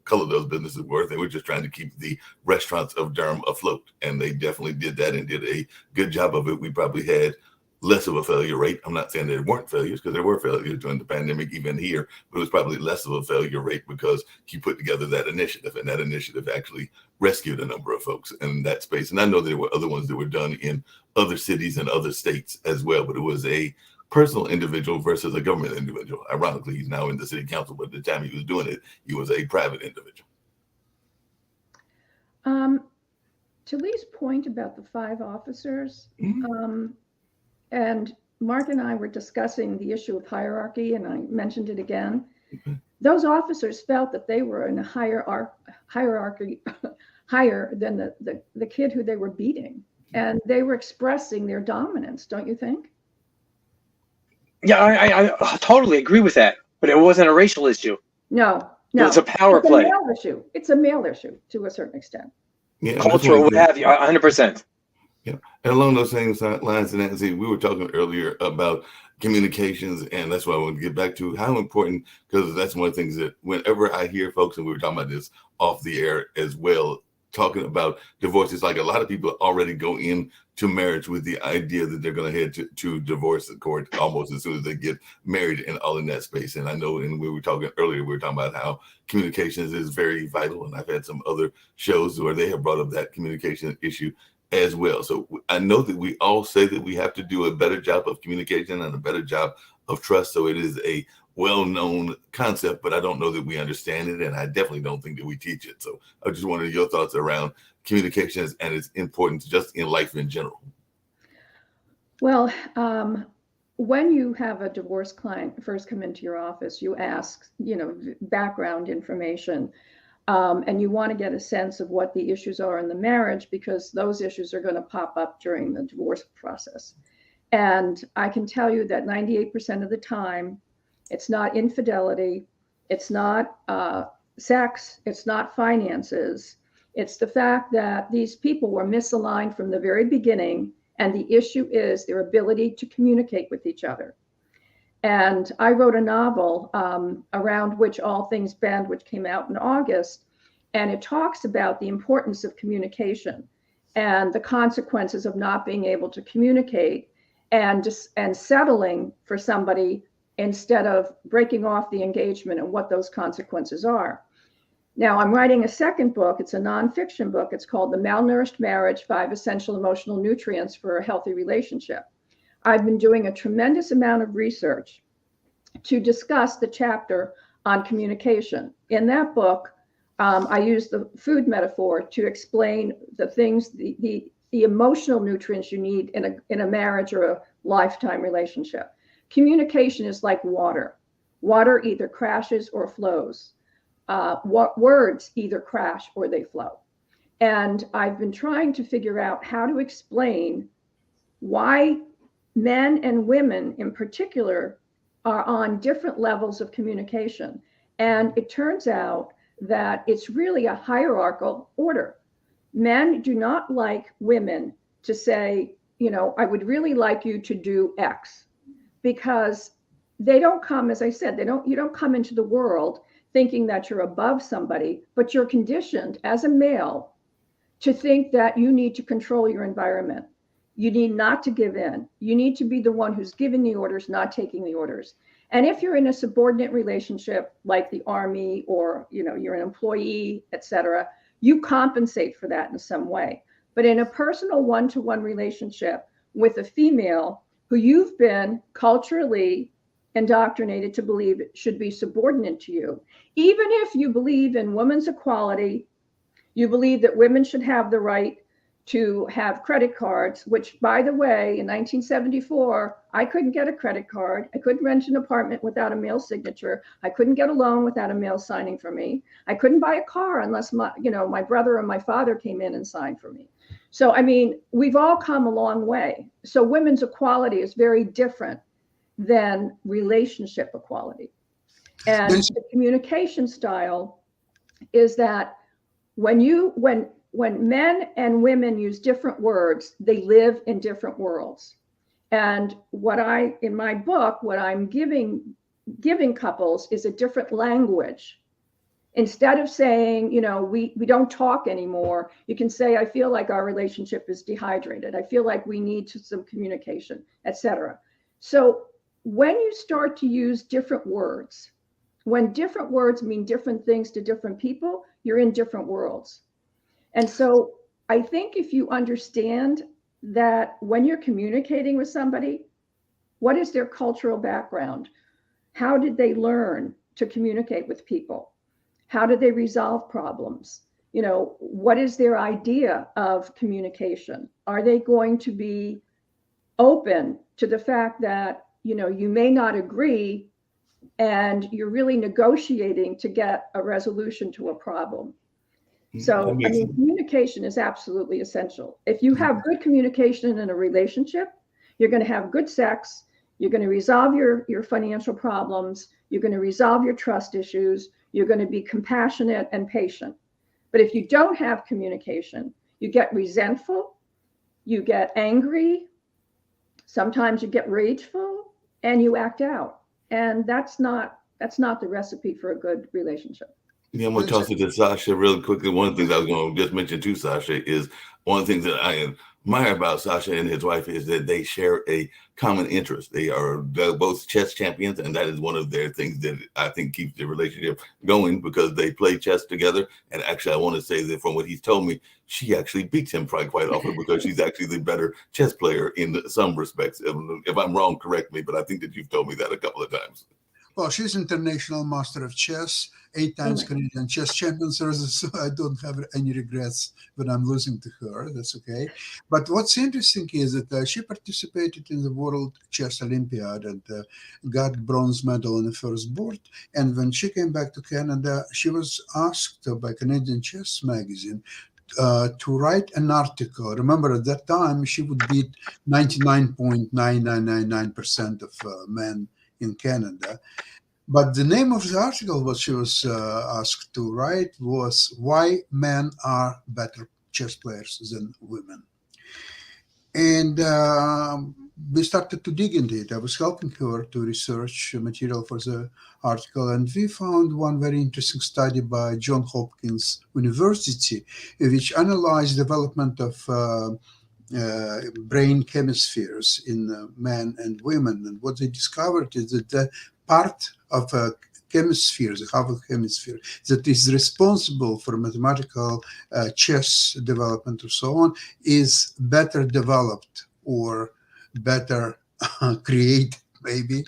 color those businesses were. They were just trying to keep the restaurants of Durham afloat. And they definitely did that and did a good job of it. We probably had less of a failure rate. I'm not saying there weren't failures, because there were failures during the pandemic, even here, but it was probably less of a failure rate because he put together that initiative, and that initiative actually rescued a number of folks in that space. And I know there were other ones that were done in other cities and other states as well, but it was a personal individual versus a government individual. Ironically, he's now in the city council, but at the time he was doing it, he was a private individual. To Lee's point about the 5 officers, and Mark and I were discussing the issue of hierarchy, and I mentioned it again. Those officers felt that they were in a hierarchy higher than the kid who they were beating, and they were expressing their dominance, don't you think? Yeah, I totally agree with that, but it wasn't a racial issue. No. It's a power play. It's a male issue. It's a male issue to a certain extent. Yeah, Cultural, what have you, 100%. Yeah, and along those same lines, Nancy, we were talking earlier about communications, and that's why I want to get back to how important, because that's one of the things that whenever I hear folks, and we were talking about this off the air as well, talking about divorce, it's like a lot of people already go into marriage with the idea that they're going to head to divorce court almost as soon as they get married and all in that space. And I know, and we were talking earlier, we were talking about how communications is very vital, and I've had some other shows where they have brought up that communication issue as well. So I know that we all say that we have to do a better job of communication and a better job of trust. So it is a well-known concept, but I don't know that we understand it, and I definitely don't think that we teach it. So I just wanted your thoughts around communications and its importance just in life in general. Well, when you have a divorce client first come into your office, you ask, background information. And you want to get a sense of what the issues are in the marriage, because those issues are going to pop up during the divorce process. And I can tell you that 98% of the time, it's not infidelity, it's not sex, it's not finances. It's the fact that these people were misaligned from the very beginning, and the issue is their ability to communicate with each other. And I wrote a novel around which All Things Bend, which came out in August, and it talks about the importance of communication and the consequences of not being able to communicate and settling for somebody instead of breaking off the engagement and what those consequences are. Now, I'm writing a second book. It's a nonfiction book. It's called The Malnourished Marriage: 5 Essential Emotional Nutrients for a Healthy Relationship. I've been doing a tremendous amount of research to discuss the chapter on communication. In that book, I use the food metaphor to explain the things, the emotional nutrients you need in a marriage or a lifetime relationship. Communication is like water. Water either crashes or flows. Words either crash or they flow. And I've been trying to figure out how to explain why men and women in particular are on different levels of communication. And it turns out that it's really a hierarchical order. Men do not like women to say, I would really like you to do X, because they don't come, as I said, you don't come into the world thinking that you're above somebody, but you're conditioned as a male to think that you need to control your environment. You need not to give in. You need to be the one who's giving the orders, not taking the orders. And if you're in a subordinate relationship like the Army, or you're an employee, etc., you compensate for that in some way. But in a personal one-to-one relationship with a female who you've been culturally indoctrinated to believe should be subordinate to you, even if you believe in women's equality, you believe that women should have the right to have credit cards, which, by the way, in 1974, I couldn't get a credit card. I couldn't rent an apartment without a male signature. I couldn't get a loan without a male signing for me. I couldn't buy a car unless my brother or my father came in and signed for me. So, I mean, we've all come a long way. So women's equality is very different than relationship equality. And There's, the communication style is that when men and women use different words, they live in different worlds. And in my book, what I'm giving couples is a different language. Instead of saying, we don't talk anymore, you can say, I feel like our relationship is dehydrated. I feel like we need some communication, etc. So when you start to use different words, when different words mean different things to different people, you're in different worlds. And so I think if you understand that when you're communicating with somebody, what is their cultural background? How did they learn to communicate with people? How do they resolve problems? What is their idea of communication? Are they going to be open to the fact that, you may not agree and you're really negotiating to get a resolution to a problem? So, I mean, communication is absolutely essential. If you have good communication in a relationship, you're going to have good sex, you're going to resolve your financial problems, you're going to resolve your trust issues, you're going to be compassionate and patient. But if you don't have communication, you get resentful, you get angry, sometimes you get rageful, and you act out. And that's not the recipe for a good relationship. Yeah, I'm gonna toss it to Sasha really quickly. One of the things I was gonna just mention to Sasha is one of the things that I admire about Sasha and his wife is that they share a common interest. They're both chess champions, and that is one of their things that I think keeps the relationship going because they play chess together. And actually, I want to say that from what he's told me, she actually beats him probably quite often because she's actually the better chess player in some respects. If I'm wrong, correct me, but I think that you've told me that a couple of times. well, she's international master of chess, 8 times Canadian chess champion, so I don't have any regrets when I'm losing to her. That's okay. But what's interesting is that she participated in the World Chess Olympiad and got bronze medal in the first board. And when she came back to Canada, she was asked by Canadian Chess Magazine to write an article. Remember, at that time, she would beat 99.9999% of men in Canada. But the name of the article, what she was asked to write, was Why Men Are Better Chess Players Than Women. And we started to dig into it. I was helping her to research material for the article, and we found one very interesting study by Johns Hopkins University, which analyzed development of brain hemispheres in men and women. And what they discovered is that the part of a hemisphere, the half of hemisphere, that is responsible for mathematical chess development or so on, is better developed or better created maybe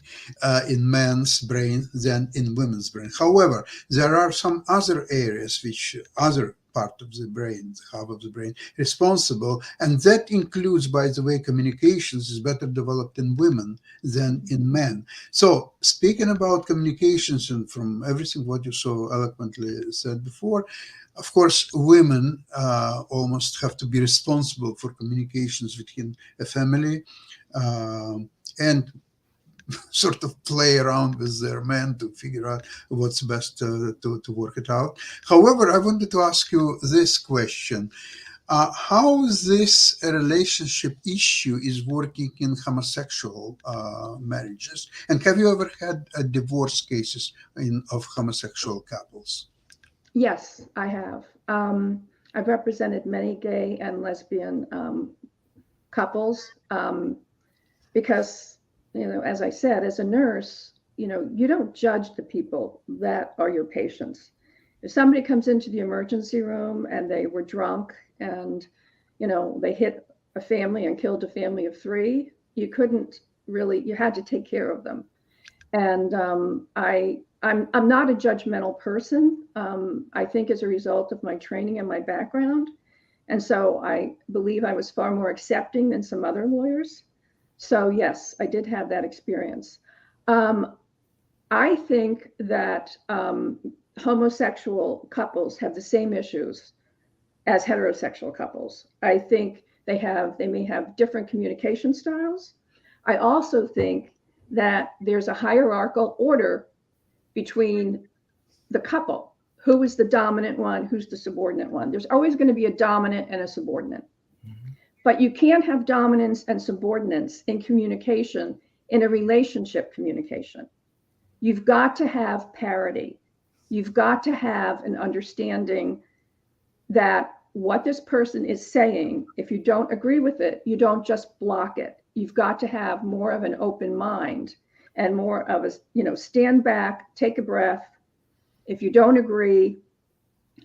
in men's brain than in women's brain. However, there are some other areas which other part of the brain, the half of the brain, responsible. And that includes, by the way, communications is better developed in women than in men. So speaking about communications and from everything what you so eloquently said before, of course, women almost have to be responsible for communications within a family and sort of play around with their men to figure out what's best to work it out. However, I wanted to ask you this question. How this relationship issue is working in homosexual marriages? And have you ever had divorce cases of homosexual couples? Yes, I have. I've represented many gay and lesbian couples because, as I said, as a nurse, you don't judge the people that are your patients. If somebody comes into the emergency room and they were drunk and, they hit a family and killed a family of 3, you had to take care of them. And I'm not a judgmental person. I think as a result of my training and my background. And so I believe I was far more accepting than some other lawyers. So yes, I did have that experience. I think that homosexual couples have the same issues as heterosexual couples. I think they may have different communication styles. I also think that there's a hierarchical order between the couple. Who is the dominant one? Who's the subordinate one? There's always going to be a dominant and a subordinate. But you can't have dominance and subordinates in communication, in a relationship communication. You've got to have parity. You've got to have an understanding that what this person is saying, if you don't agree with it, you don't just block it. You've got to have more of an open mind and more of a, stand back, take a breath. If you don't agree,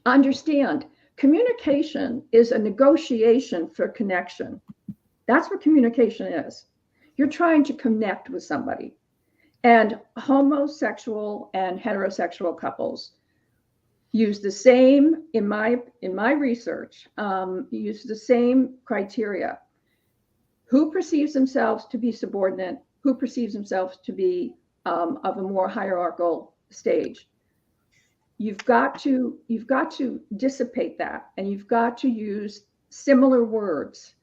understand. Communication is a negotiation for connection. That's what communication is. You're trying to connect with somebody. And homosexual and heterosexual couples use the same, in my research, use the same criteria. Who perceives themselves to be subordinate? Who perceives themselves to be of a more hierarchical stage? You've got to dissipate that, and you've got to use similar words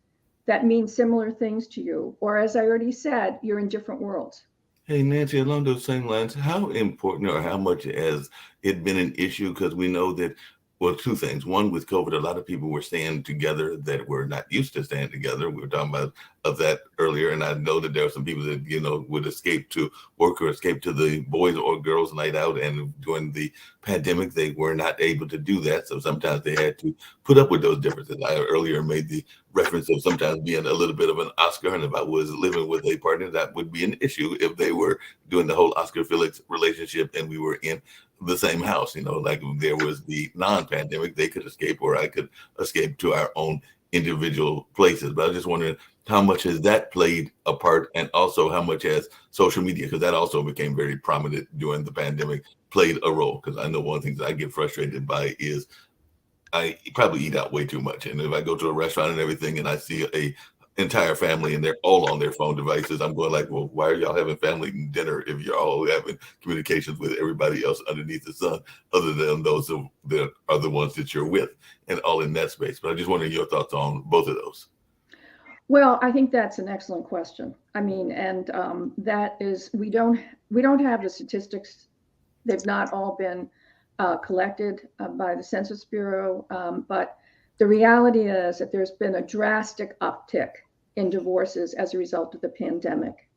that mean similar things to you. Or as I already said, you're in different worlds. Hey, Nancy, along those same lines, how important or how much has it been an issue? Because we know that, well, two things. One, with COVID, a lot of people were staying together that were not used to staying together. We were talking about of that earlier. And I know that there are some people that, would escape to work or escape to the boys or girls night out. And during the pandemic, they were not able to do that. So sometimes they had to put up with those differences. I earlier made the reference of sometimes being a little bit of an Oscar. And if I was living with a partner, that would be an issue if they were doing the whole Oscar Felix relationship and we were in the same house, like if there was the non-pandemic, they could escape or I could escape to our own individual places. But I was just wondering how much has that played a part, and also how much has social media, because that also became very prominent during the pandemic, played a role. Because I know one of the things I get frustrated by is I probably eat out way too much. And if I go to a restaurant and everything and I see a entire family and they're all on their phone devices, I'm going like, well, why are y'all having family dinner if you're all having communications with everybody else underneath the sun, other than those that are the ones that you're with, and all in that space? But I just wondering your thoughts on both of those. Well, I think that's an excellent question. I mean, and that is, we don't have the statistics. They've not all been collected by the Census Bureau, but the reality is that there's been a drastic uptick in divorces as a result of the pandemic.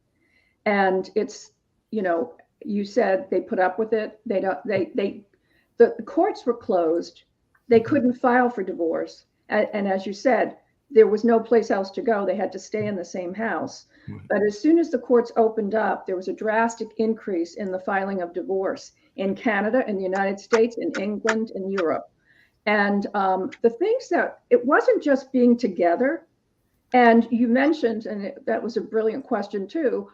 And it's, you said they put up with it. The courts were closed. They couldn't file for divorce. And as you said, there was no place else to go. They had to stay in the same house. But as soon as the courts opened up, there was a drastic increase in the filing of divorce in Canada, in the United States, in England, in Europe. And the things that, it wasn't just being together. And you mentioned, and that was a brilliant question too,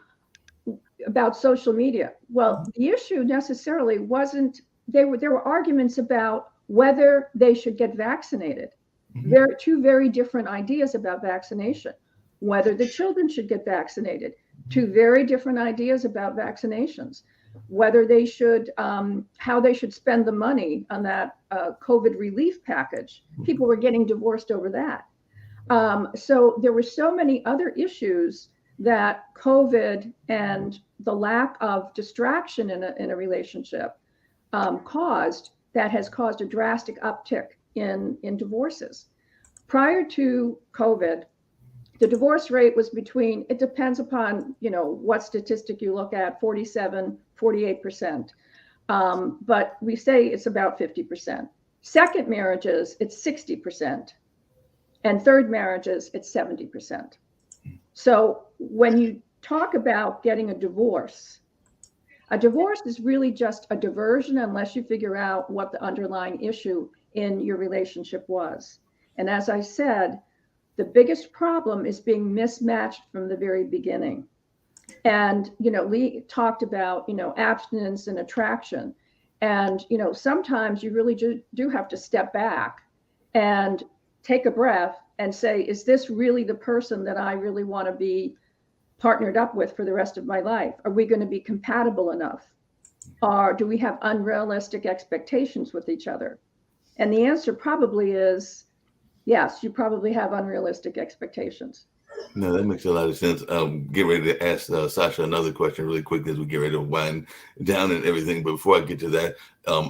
about social media. Well, the issue necessarily wasn't, there were arguments about whether they should get vaccinated. There are two very different ideas about vaccination. Whether the children should get vaccinated, two very different ideas about vaccinations. Whether they should, how they should spend the money on that COVID relief package. People were getting divorced over that. So there were so many other issues that COVID and the lack of distraction in a relationship caused, that has caused a drastic uptick in divorces. Prior to COVID, the divorce rate was between, it depends upon, what statistic you look at, 47, 48%. But we say it's about 50%. Second marriages, it's 60%. And third marriages, it's 70%. So when you talk about getting a divorce is really just a diversion unless you figure out what the underlying issue in your relationship was. And as I said, the biggest problem is being mismatched from the very beginning. And, Lee talked about, abstinence and attraction. And, sometimes you really do have to step back and take a breath and say, is this really the person that I really want to be partnered up with for the rest of my life? Are we going to be compatible enough? Or do we have unrealistic expectations with each other? And the answer probably is yes, you probably have unrealistic expectations. No, that makes a lot of sense. Get ready to ask Sasha another question really quick as we get ready to wind down and everything. But before I get to that,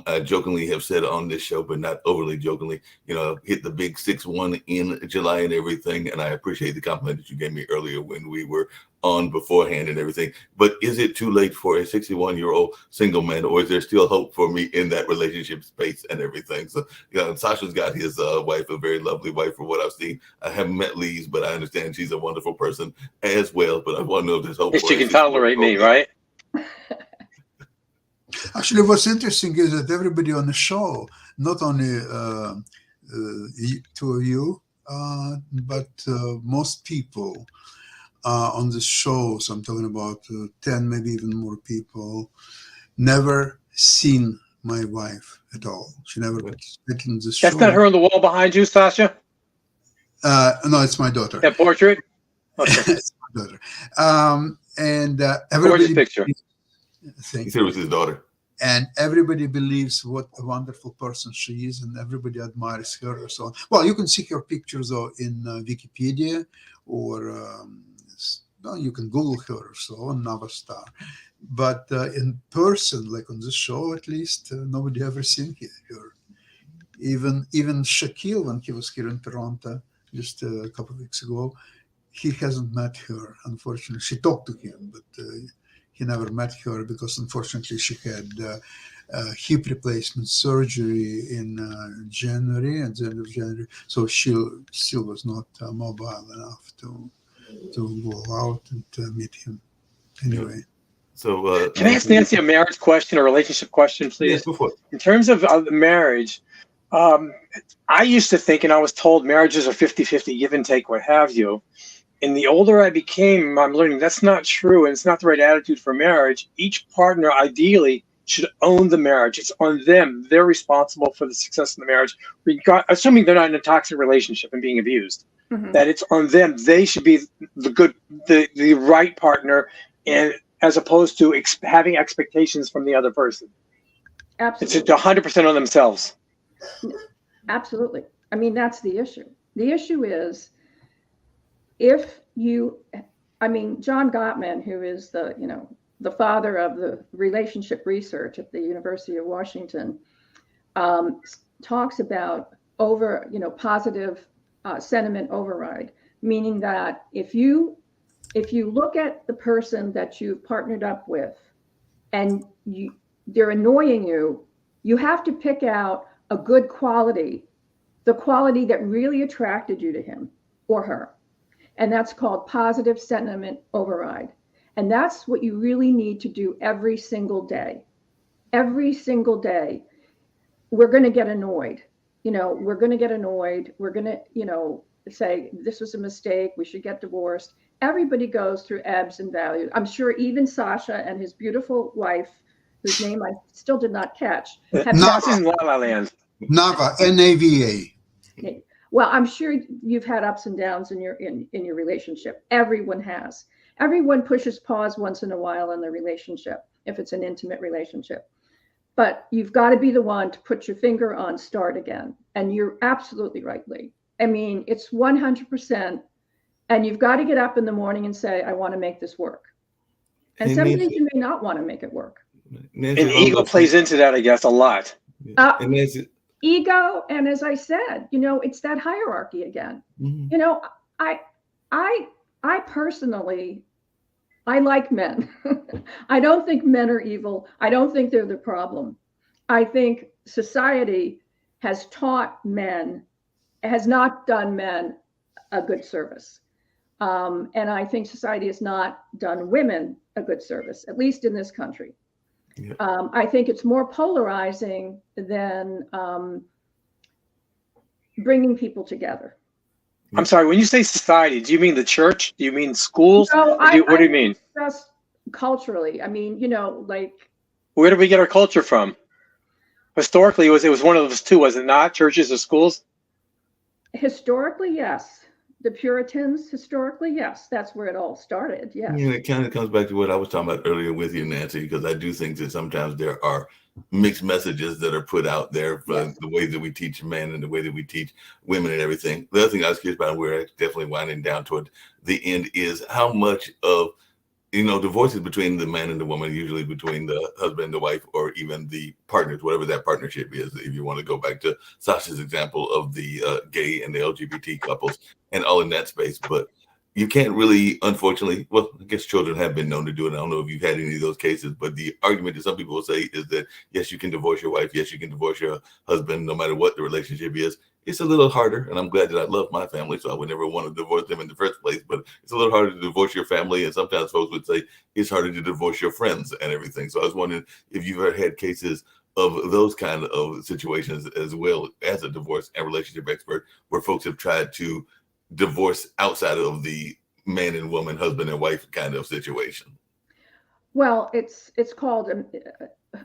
I jokingly have said on this show, but not overly jokingly, hit the big 6-1 in July and everything. And I appreciate the compliment that you gave me earlier when we were on beforehand and everything. But is it too late for a 61-year-old single man, or is there still hope for me in that relationship space and everything? So, Sasha's got his wife, a very lovely wife from what I've seen. I haven't met Lise, but I understand she's a wonderful person as well. But I want to know if there's hope for She can tolerate me, right? Actually, what's interesting is that everybody on the show, not only two of you, but most people on the show, so I'm talking about 10, maybe even more people, never seen my wife at all. She never participated in the show. That's not her on the wall behind you, Sasha? No, it's my daughter. That portrait? Okay. It's my daughter. And everybody. Gorgeous picture. He said it was his daughter. And everybody believes what a wonderful person she is, and everybody admires her or so on. Well, you can see her pictures though in Wikipedia, or you can Google her or so on, Navastar. But in person, like on this show at least, nobody ever seen her. Even Shaquille, when he was here in Toronto just a couple of weeks ago, he hasn't met her, unfortunately. She talked to him, but he never met her because, unfortunately, she had hip replacement surgery in January, at the end of January. So she still was not mobile enough to go out and meet him. Anyway. So can I ask Nancy a marriage question or relationship question, please? Yes, before. In terms of marriage, I used to think, and I was told marriages are 50-50, give and take, what have you. And the older I became, I'm learning that's not true, and it's not the right attitude for marriage. Each partner ideally should own the marriage. It's on them. They're responsible for the success of the marriage, assuming they're not in a toxic relationship and being abused. Mm-hmm. That it's on them. They should be the right partner, and as opposed to having expectations from the other person. Absolutely. It's 100% on themselves. Absolutely. I mean, that's the issue. The issue is, John Gottman, who is the father of the relationship research at the University of Washington, talks about positive sentiment override, meaning that if you look at the person that you've partnered up with and they're annoying you, you have to pick out a good quality, the quality that really attracted you to him or her. And that's called positive sentiment override. And that's what you really need to do every single day. Every single day, we're going to get annoyed. We're going to get annoyed. We're going to, say, this was a mistake. We should get divorced. Everybody goes through ebbs and valleys. I'm sure even Sasha and his beautiful wife, whose name I still did not catch. Sasha's in La La Land. Nava, N-A-V-A. Well, I'm sure you've had ups and downs in your relationship. Everyone has. Everyone pushes pause once in a while in the relationship, if it's an intimate relationship. But you've got to be the one to put your finger on start again. And you're absolutely right, Lee. I mean, it's 100%. And you've got to get up in the morning and say, I want to make this work. And some days you may not want to make it work. And ego plays into that, I guess, a lot. Ego, and as I said, it's that hierarchy again. Mm-hmm. I personally, I like men. I don't think men are evil. I don't think they're the problem. I think society has not done men a good service. And I think society has not done women a good service, at least in this country. Yeah. I think it's more polarizing than bringing people together. I'm sorry, when you say society, do you mean the church? Do you mean schools? No, what do you mean? Just culturally. I mean, like. Where did we get our culture from? Historically, it was one of those two, was it not? Churches or schools? Historically, yes. the Puritans historically, yes, that's where it all started. Yes. Yeah, it kind of comes back to what I was talking about earlier with you, Nancy, because I do think that sometimes there are mixed messages that are put out there for Yes. the way that we teach men and the way that we teach women and everything. The other thing I was curious about, we're definitely winding down toward the end, is how much of divorces between the man and the woman, usually between the husband and the wife, or even the partners, whatever that partnership is. If you want to go back to Sasha's example of the gay and the LGBT couples and all in that space, but you can't really, unfortunately, well, I guess children have been known to do it. I don't know if you've had any of those cases, but the argument that some people will say is that, yes, you can divorce your wife. Yes, you can divorce your husband, no matter what the relationship is. It's a little harder, and I'm glad that I love my family, so I would never want to divorce them in the first place, but it's a little harder to divorce your family, and sometimes folks would say it's harder to divorce your friends and everything. So I was wondering if you've ever had cases of those kind of situations, as well as a divorce and relationship expert, where folks have tried to divorce outside of the man and woman, husband and wife kind of situation. Well, it's called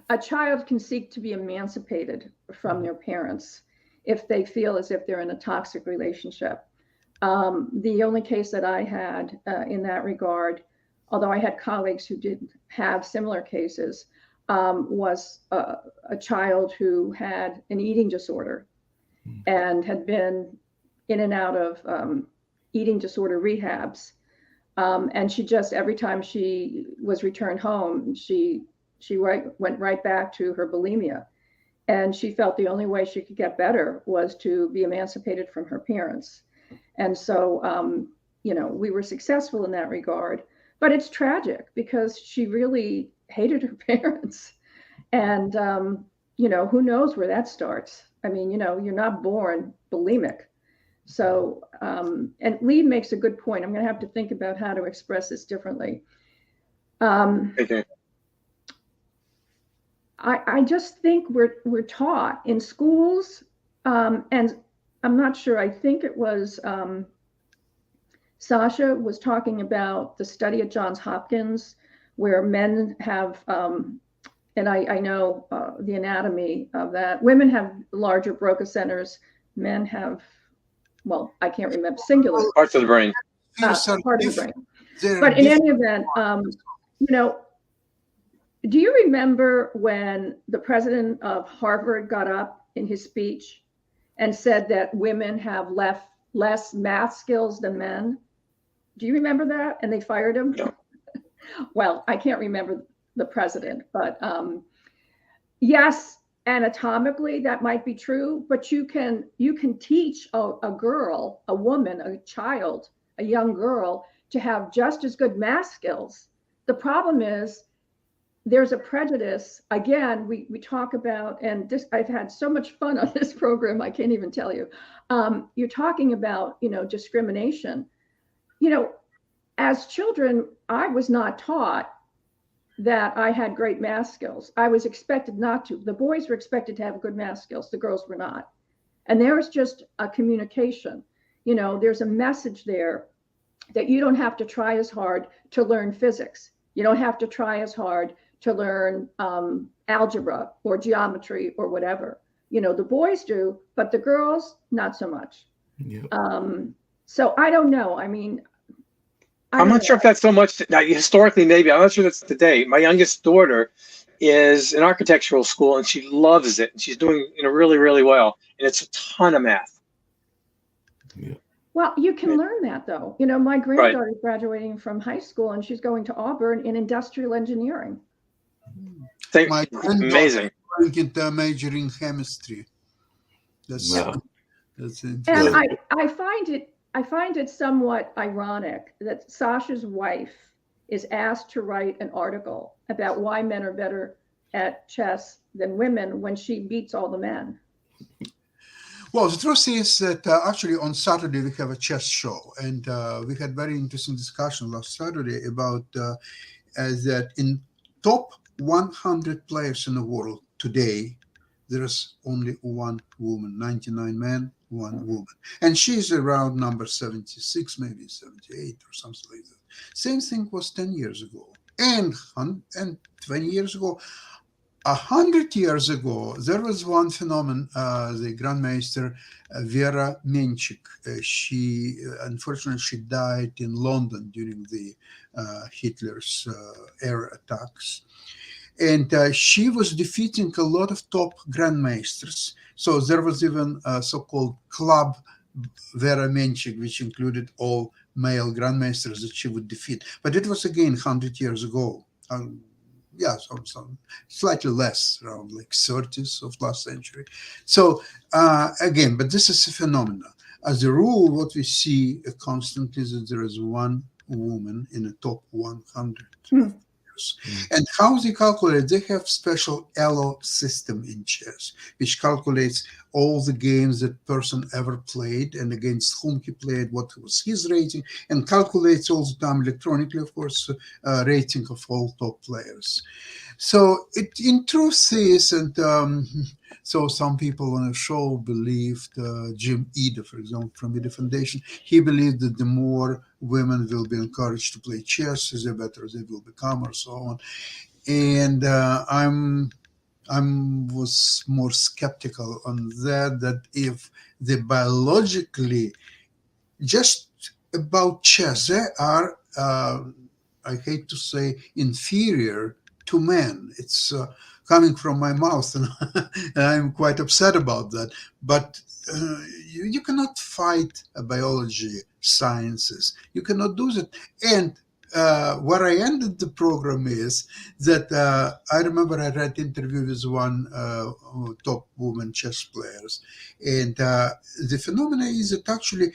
a child can seek to be emancipated from their parents if they feel as if they're in a toxic relationship. The only case that I had in that regard, although I had colleagues who did have similar cases, was a child who had an eating disorder and had been in and out of eating disorder rehabs. And she just, every time she was returned home, she went right back to her bulimia. And she felt the only way she could get better was to be emancipated from her parents. And so, we were successful in that regard. But it's tragic because she really hated her parents. And, who knows where that starts? I mean, you're not born bulimic. So, and Lee makes a good point. I'm going to have to think about how to express this differently. Okay. I just think we're taught in schools, and I'm not sure. I think it was Sasha was talking about the study at Johns Hopkins, where men have, and I know the anatomy of that. Women have larger Broca centers. Men have, well, I can't remember, singular Parts of the brain. part of the brain. But in any event, do you remember when the president of Harvard got up in his speech and said that women have less math skills than men? Do you remember that? And they fired him? No. Well, I can't remember the president, but yes, anatomically that might be true, but you can teach a girl, a woman, a child, a young girl to have just as good math skills. The problem is there's a prejudice. Again, we talk about, and this, I've had so much fun on this program, I can't even tell you. You're talking about, discrimination. As children, I was not taught that I had great math skills. I was expected not to. The boys were expected to have good math skills. The girls were not. And there was just a communication. There's a message there that you don't have to try as hard to learn physics. You don't have to try as hard to learn algebra or geometry or whatever. The boys do, but the girls, not so much. Yeah. So I don't know. I mean, I'm not sure if that's so much now, historically, maybe. I'm not sure that's today. My youngest daughter is in architectural school and she loves it. And she's doing really, really well. And it's a ton of math. Yeah. Well, you can learn that though. My granddaughter is graduating from high school and she's going to Auburn in industrial engineering. My amazing. Major in chemistry. That's And I find it somewhat ironic that Sasha's wife is asked to write an article about why men are better at chess than women when she beats all the men. Well, the truth is that actually on Saturday we have a chess show, and we had very interesting discussion last Saturday about that in top 100 players in the world today, there is only one woman, 99 men, one woman. And she's around number 76, maybe 78 or something like that. Same thing was 10 years ago and 20 years ago. 100 years ago, there was one phenomenon, the Grandmaster Vera Menchik. She, unfortunately, she died in London during the Hitler's era attacks. And she was defeating a lot of top Grandmasters. So there was even a so-called club Vera Menchik, which included all male Grandmasters that she would defeat. But it was, again, 100 years ago. Yeah, so slightly less, around like 30s of last century. So again, but this is a phenomenon. As a rule, what we see constantly is that there is one woman in the top 100. And how they calculate? They have special ELO system in chess, which calculates all the games that person ever played and against whom he played, what was his rating, and calculates all the time electronically, of course, rating of all top players. So it in truth is, and so some people on the show believed, Jim Ida, for example, from Ida Foundation, he believed that the more women will be encouraged to play chess, the better they will become, or so on. And I was more skeptical on that if they biologically, just about chess, they are, I hate to say, inferior to men. It's coming from my mouth, and I'm quite upset about that. But you cannot fight biology sciences. You cannot do that. And where I ended the program is that I remember I read an interview with one top woman chess players, and the phenomena is that actually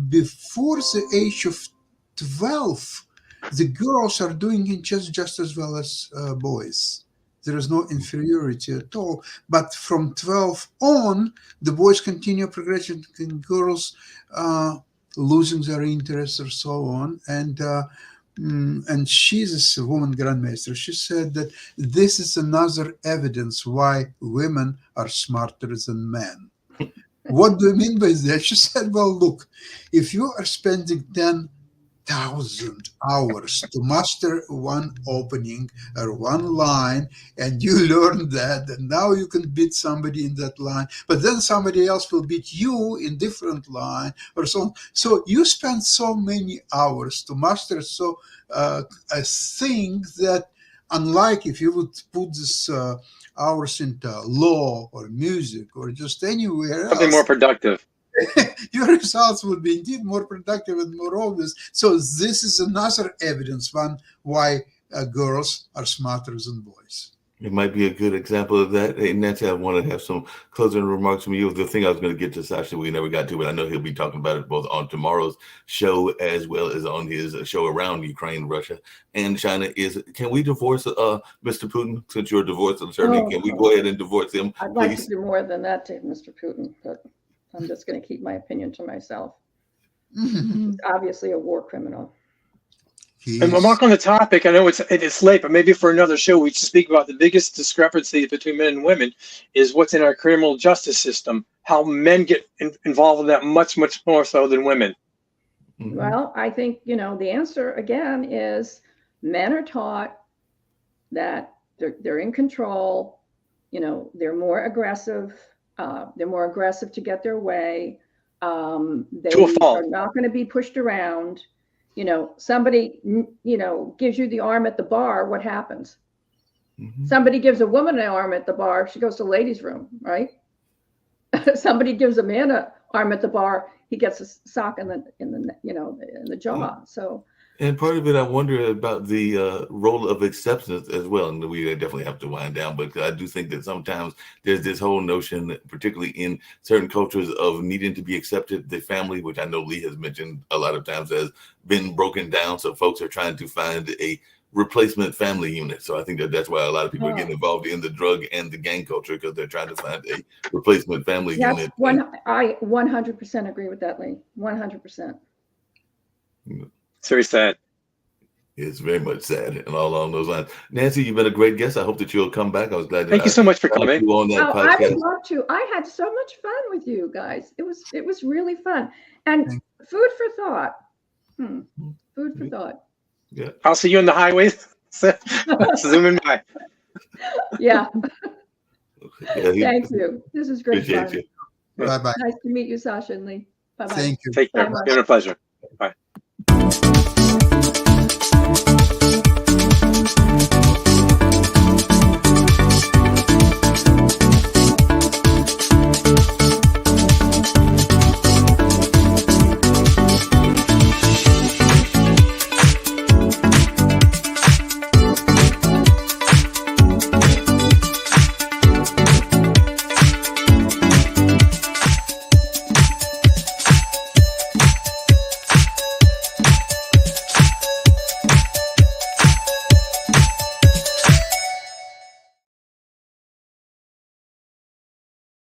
before the age of 12, the girls are doing in chess just as well as boys. There is no inferiority at all. But from 12 on, the boys continue progressing, and girls losing their interest or so on. And she's a woman grandmaster. She said that this is another evidence why women are smarter than men. What do you mean by that? She said, well, look, if you are spending 10,000 hours to master one opening or one line, and you learn that, and now you can beat somebody in that line, but then somebody else will beat you in different line, or so on. So you spend so many hours to master a thing that, unlike if you would put this hours into law or music or just anywhere else, Something more productive. your results would be indeed more productive and more obvious. So this is another evidence why girls are smarter than boys. It might be a good example of that. Hey, Nancy, I want to have some closing remarks from you. The thing I was going to get to Sasha, we never got to, but I know he'll be talking about it both on tomorrow's show as well as on his show around Ukraine, Russia, and China. Is can we divorce Mr. Putin? Since you're a divorce attorney, can we go ahead and divorce him? I'd like to do more than that to Mr. Putin, but I'm just going to keep my opinion to myself. He's obviously a war criminal. And Mark, on the topic, I know it's late, but maybe for another show we should speak about the biggest discrepancy between men and women is what's in our criminal justice system. How men get involved in that much more so than women. Well, I think the answer again is men are taught that they're in control. They're more aggressive. They're more aggressive to get their way. They are not going to be pushed around. Somebody, gives you the arm at the bar, what happens? Somebody gives a woman an arm at the bar, she goes to the ladies' room, right? Somebody gives a man an arm at the bar, he gets a sock in the jaw. So. And part of it, I wonder about the role of acceptance as well. And we definitely have to wind down, but I do think that sometimes there's this whole notion, particularly in certain cultures, of needing to be accepted. The family, which I know Lee has mentioned a lot of times, has been broken down. So folks are trying to find a replacement family unit. So I think that's why a lot of people are getting involved in the drug and the gang culture, because they're trying to find a replacement family unit. I 100% agree with that, Lee. 100%. It's very sad. It's very much sad, and all along those lines. Nancy, you've been a great guest. I hope that you'll come back. I was glad that Thank you so much for coming. You on that podcast. I would love to. I had so much fun with you guys. It was really fun. And food for thought. Food for thought. Yeah. I'll see you on the highway. Zooming by. Yeah. Yeah, Thank you. This is great appreciate fun. you. Bye bye. Nice to meet you, Sasha and Lee. Bye-bye. Thank you. Take care. Bye, Mark. It's been a pleasure.